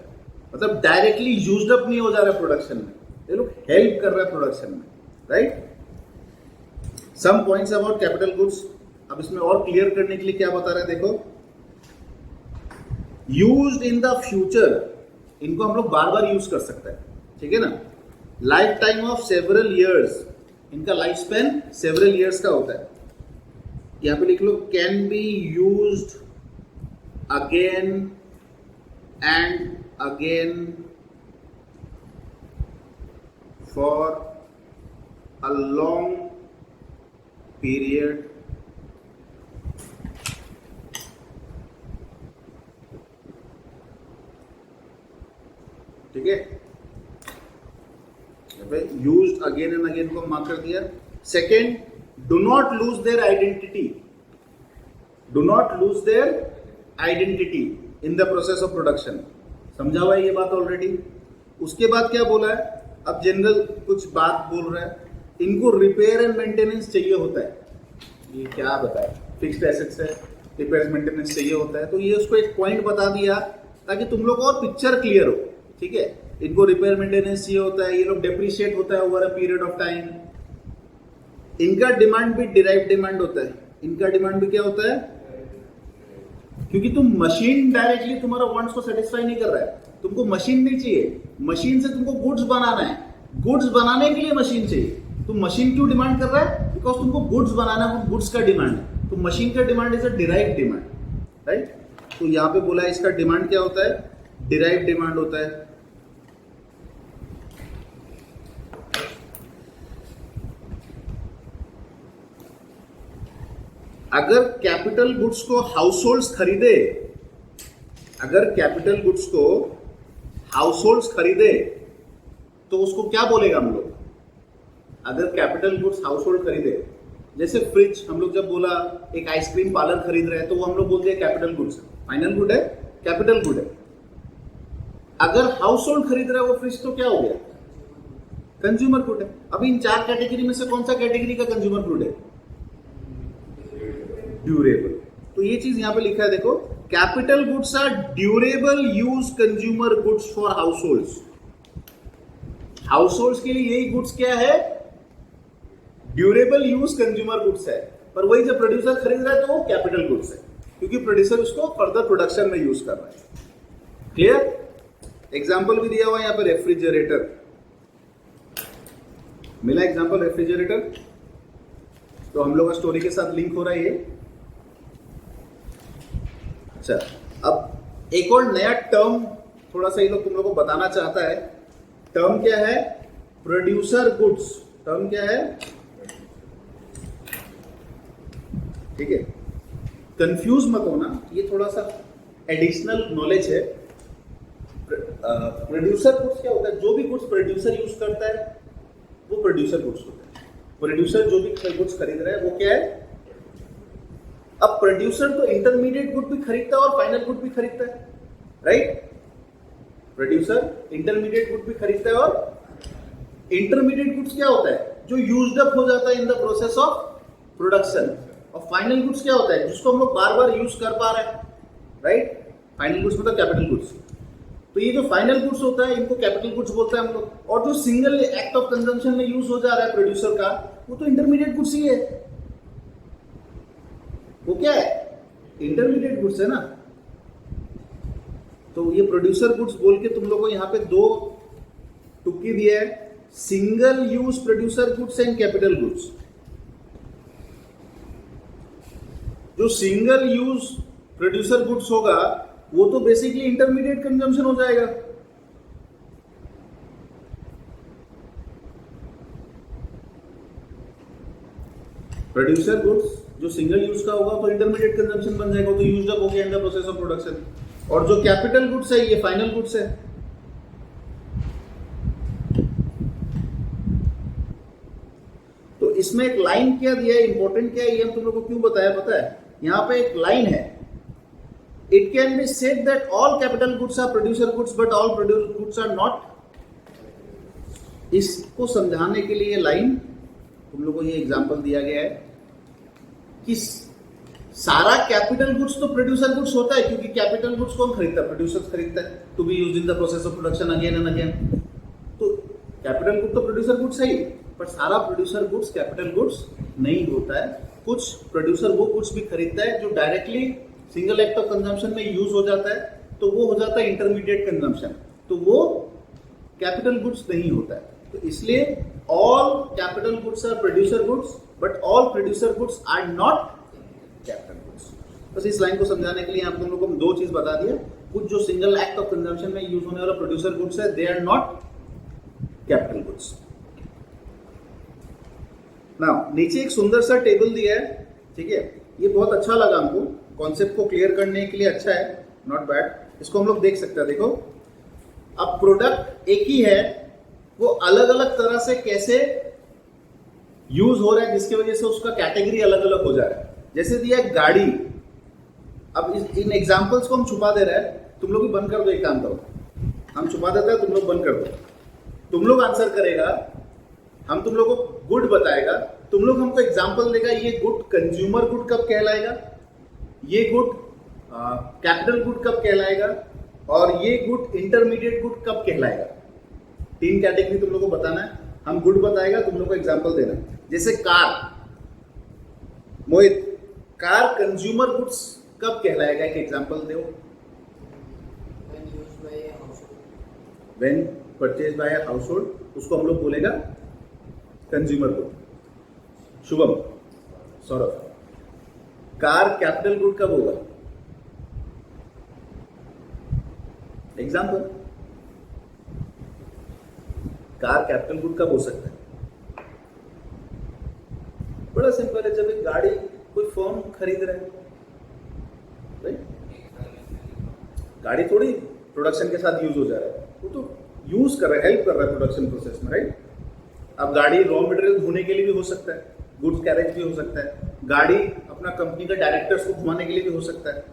मतलब डायरेक्टली यूज्ड अप नहीं हो जा रहा है प्रोडक्शन में, ये लोग हेल्प कर रहा है प्रोडक्शन में, right? Some points about capital goods. अब इसमें और क्लियर करने के लिए क्या बता रहे हैं देखो, यूज्ड इन द फ्यूचर, इनको हम लोग बार बार यूज कर सकते हैं, ठीक है ना। Life time of several years, इनका लाइफ स्पेन सेवरल ईयर्स का होता है। यहां पे लिख लो can be used again and again for a long period ठीक है। यूज्ड अगेन एंड अगेन को मार्क कर दिया। Second, do not lose their identity, do not lose their identity in the process of production. समझा हुआ है ये बात ऑलरेडी। उसके बाद क्या बोला है, अब जनरल कुछ बात बोल रहा है, इनको रिपेयर एंड मेंटेनेंस चाहिए होता है। ये क्या बताया, फिक्स्ड एसेट्स है, रिपेयर मेंटेनेंस चाहिए होता है, तो ये उसको एक पॉइंट बता दिया ताकि तुम लोग और पिक्चर क्लियर हो, ठीक है। इनको रिपेयर मेंटेनेंस चाहिए होता है, ये लोग डेप्रिशिएट होता है over a period of time. इनका डिमांड भी डिराइव डिमांड होता है। इनका डिमांड भी क्या होता है, क्योंकि तुम मशीन डायरेक्टली तुम्हारा वांट्स को सेटिस्फाई नहीं कर रहा है, तुमको मशीन नहीं चाहिए, मशीन से तुमको गुड्स बनाना है, गुड्स बनाने के लिए मशीन चाहिए। तुम मशीन क्यों डिमांड कर रहा है, बिकॉज तुमको गुड्स बनाना है, गुड्स का डिमांड है। तो मशीन का demand is a derive demand, right. तो यहां पे बोला है इसका डिमांड क्या होता है, डिराइव डिमांड होता है। अगर कैपिटल गुड्स को हाउसहोल्ड्स खरीदे, अगर कैपिटल गुड्स को हाउसहोल्ड्स खरीदे तो उसको क्या बोलेगा हम लोग। अगर कैपिटल गुड्स हाउसहोल्ड खरीदे, जैसे फ्रिज, हम लोग जब बोला एक आइसक्रीम पार्लर खरीद रहे हैं तो वो हम लोग बोलते हैं कैपिटल गुड्स, फाइनल गुड है, कैपिटल गुड है। अगर हाउसहोल्ड खरीद रहा है वो फ्रिज तो क्या हो गया, कंज्यूमर गुड है। अभी इन चार कैटेगरी में से कौन सा कैटेगरी का कंज्यूमर गुड है, ड्यूरेबल। तो ये चीज यहां पे लिखा है देखो, capital goods are durable use consumer goods for households. Households के लिए यही गुड्स क्या है, ड्यूरेबल यूज कंज्यूमर गुड्स है। पर वही जब प्रोड्यूसर खरीद रहा है तो वो कैपिटल गुड्स है, क्योंकि प्रोड्यूसर उसको फर्दर प्रोडक्शन में यूज कर रहा है। क्लियर। एग्जाम्पल भी दिया हुआ है यहां पर, रेफ्रिजरेटर मिला, एग्जाम्पल रेफ्रिजरेटर। तो हम लोग का स्टोरी के साथ लिंक हो रहा है ये। अच्छा, अब एक और नया टर्म थोड़ा सा ये लोग तुम लोग को बताना चाहता है। टर्म क्या है, प्रोड्यूसर गुड्स। टर्म क्या है, ठीक है, कंफ्यूज मत होना, ये थोड़ा सा एडिशनल नॉलेज है। प्रोड्यूसर गुड्स क्या होता है, जो भी गुड्स प्रोड्यूसर यूज करता है वो प्रोड्यूसर गुड्स होता है। प्रोड्यूसर जो भी गुड्स खरीद रहा है वो क्या है। अब प्रोड्यूसर तो इंटरमीडिएट गुड भी खरीदता है और फाइनल गुड भी खरीदता है, राइट। प्रोड्यूसर इंटरमीडिएट गुड भी खरीदता है, और इंटरमीडिएट गुड्स क्या होता है, जो यूज्ड अप हो जाता है इन द प्रोसेस ऑफ प्रोडक्शन। और फाइनल गुड्स क्या होता है, जिसको हम लोग बार बार यूज कर पा रहे हैं, राइट। फाइनल गुड्स मतलब कैपिटल गुड्स। तो ये जो फाइनल गुड्स होता है इनको कैपिटल गुड्स बोलते हैं हम लोग। और जो सिंगल एक्ट ऑफ कंजम्पशन में यूज हो जा रहा है प्रोड्यूसर का, वो तो इंटरमीडिएट गुड्स ही है। वो क्या है, इंटरमीडिएट गुड्स है ना। तो ये प्रोड्यूसर गुड्स बोल के तुम लोगों को यहाँ पे दो टुक्की दिया है, single use producer goods and capital goods. जो सिंगल यूज प्रोड्यूसर गुड्स होगा वो तो बेसिकली इंटरमीडिएट कंजम्पशन हो जाएगा। प्रोड्यूसर गुड्स जो सिंगल यूज का होगा तो इंटरमीडिएट कंजम्पशन बन जाएगा, तो यूज्ड अप हो गया इन द प्रोसेस ऑफ प्रोडक्शन। और जो कैपिटल गुड्स है ये फाइनल गुड्स है। तो इसमें एक लाइन क्या दिया है, इंपॉर्टेंट क्या है, ये हम तुम लोग को क्यों बताया पता है। यहां पे एक लाइन है, it can be said that all capital goods are producer goods but all producer goods are not. इसको समझाने के लिए लाइन तुम लोग को ये एग्जांपल दिया गया है कि सारा कैपिटल गुड्स तो प्रोड्यूसर गुड्स होता है, क्योंकि कैपिटल गुड्स कौन खरीदता है, प्रोड्यूसर खरीदता है, to be used in the process of production again and again. तो कैपिटल गुड तो प्रोड्यूसर गुड्स है ही, पर सारा प्रोड्यूसर गुड्स कैपिटल गुड्स नहीं होता है। कुछ प्रोड्यूसर वो गुड्स भी खरीदता है जो directly single act of consumption में यूज हो जाता है, तो वो हो जाता है इंटरमीडिएट कंजम्पशन, तो वो कैपिटल गुड्स नहीं होता है। तो इसलिए all capital goods are producer goods, but all producer goods are not capital goods. बस इस लाइन को समझाने के लिए आप लोगों को दो चीज बता दिया। कुछ जो सिंगल एक्ट ऑफ कंजम्पशन में यूज होने वाला प्रोड्यूसर गुड्स है, they are not capital goods. Now नीचे एक सुंदर सा टेबल दिया है, ठीक है, ये बहुत अच्छा लगा हमको, कॉन्सेप्ट को क्लियर करने के लिए अच्छा है, नॉट बैड। इसको हम लोग देख सकते हैं। देखो, अब प्रोडक्ट एक ही है, वो अलग अलग तरह से कैसे यूज हो रहा है, जिसकी वजह से उसका कैटेगरी अलग अलग हो जा रहा है। जैसे दिया है गाड़ी, अब इन एग्जांपल्स को हम छुपा दे रहे हैं, तुम लोग भी बंद कर दो, एक काम करो, हम छुपा देते हैं, तुम लोग बंद कर दो, तुम लोग आंसर करेगा, हम तुम लोग को गुड बताएगा, तुम लोग हमको एग्जांपल देगा, ये गुड कंज्यूमर गुड कब कहलाएगा, ये गुड कैपिटल गुड कब कहलाएगा, और ये गुड इंटरमीडिएट गुड कब कहलाएगा। 3 कैटेगरी तुम लोग को बताना है, हम गुड बताएगा, तुम लोग को एग्जांपल देना है। जैसे कार, मोहित, कार कंज्यूमर गुड्स कब कहलाएगा, एक एग्जांपल दो। When purchase by a house hold, उसको हम लोग बोलेगा consumer good. Shubham, Saurabh, car capital good कब होगा, एग्जांपल, कार कैपिटल गुड कब हो सकता है। बड़ा सिंपल है, जब एक गाड़ी कोई फर्म खरीद रहा है, राइट, गाड़ी थोड़ी प्रोडक्शन के साथ यूज हो जा रहा है, वो तो यूज कर रहा है, हेल्प कर रहा है प्रोडक्शन प्रोसेस में, राइट। अब गाड़ी रॉ मटेरियल ढोने के लिए भी हो सकता है, गुड्स कैरेज भी हो सकता है, गाड़ी अपना कंपनी का डायरेक्टर्स को घुमाने के लिए भी हो सकता है,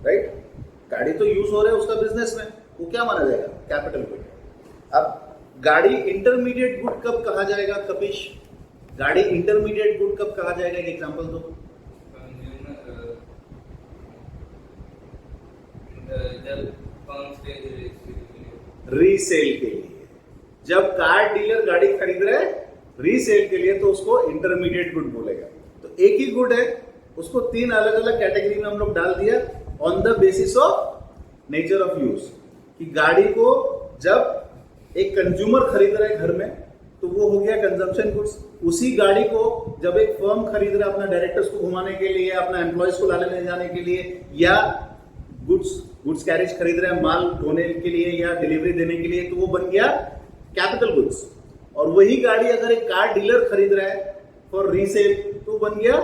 राइट। गाड़ी तो यूज हो रहा है उसका बिजनेस में, वो क्या माना जाएगा, कैपिटल गुड। अब गाड़ी इंटरमीडिएट गुड कब कहा जाएगा, कपिश, गाड़ी इंटरमीडिएट गुड कब कहा जाएगा, एक एग्जांपल दो। रीसेल के लिए, जब कार डीलर गाड़ी खरीद रहा है रीसेल के लिए, तो उसको इंटरमीडिएट गुड बोलेगा। तो एक ही गुड है, उसको 3 अलग अलग कैटेगरी में हम लोग डाल दिया on the basis of nature of use, कि गाड़ी को जब एक कंज्यूमर खरीद रहा है घर में, तो वो हो गया कंजम्पशन गुड्स। उसी गाड़ी को जब एक फर्म खरीद रहा है अपना डायरेक्टर्स को घुमाने के लिए, अपना एम्प्लॉयज को लाने ले जाने के लिए, या गुड्स कैरेज खरीद रहे हैं माल ढोने के लिए या डिलीवरी देने के लिए, तो वो बन गया कैपिटल गुड्स। और वही गाड़ी अगर एक कार डीलर खरीद रहा है फॉर रीसेल, तो बन गया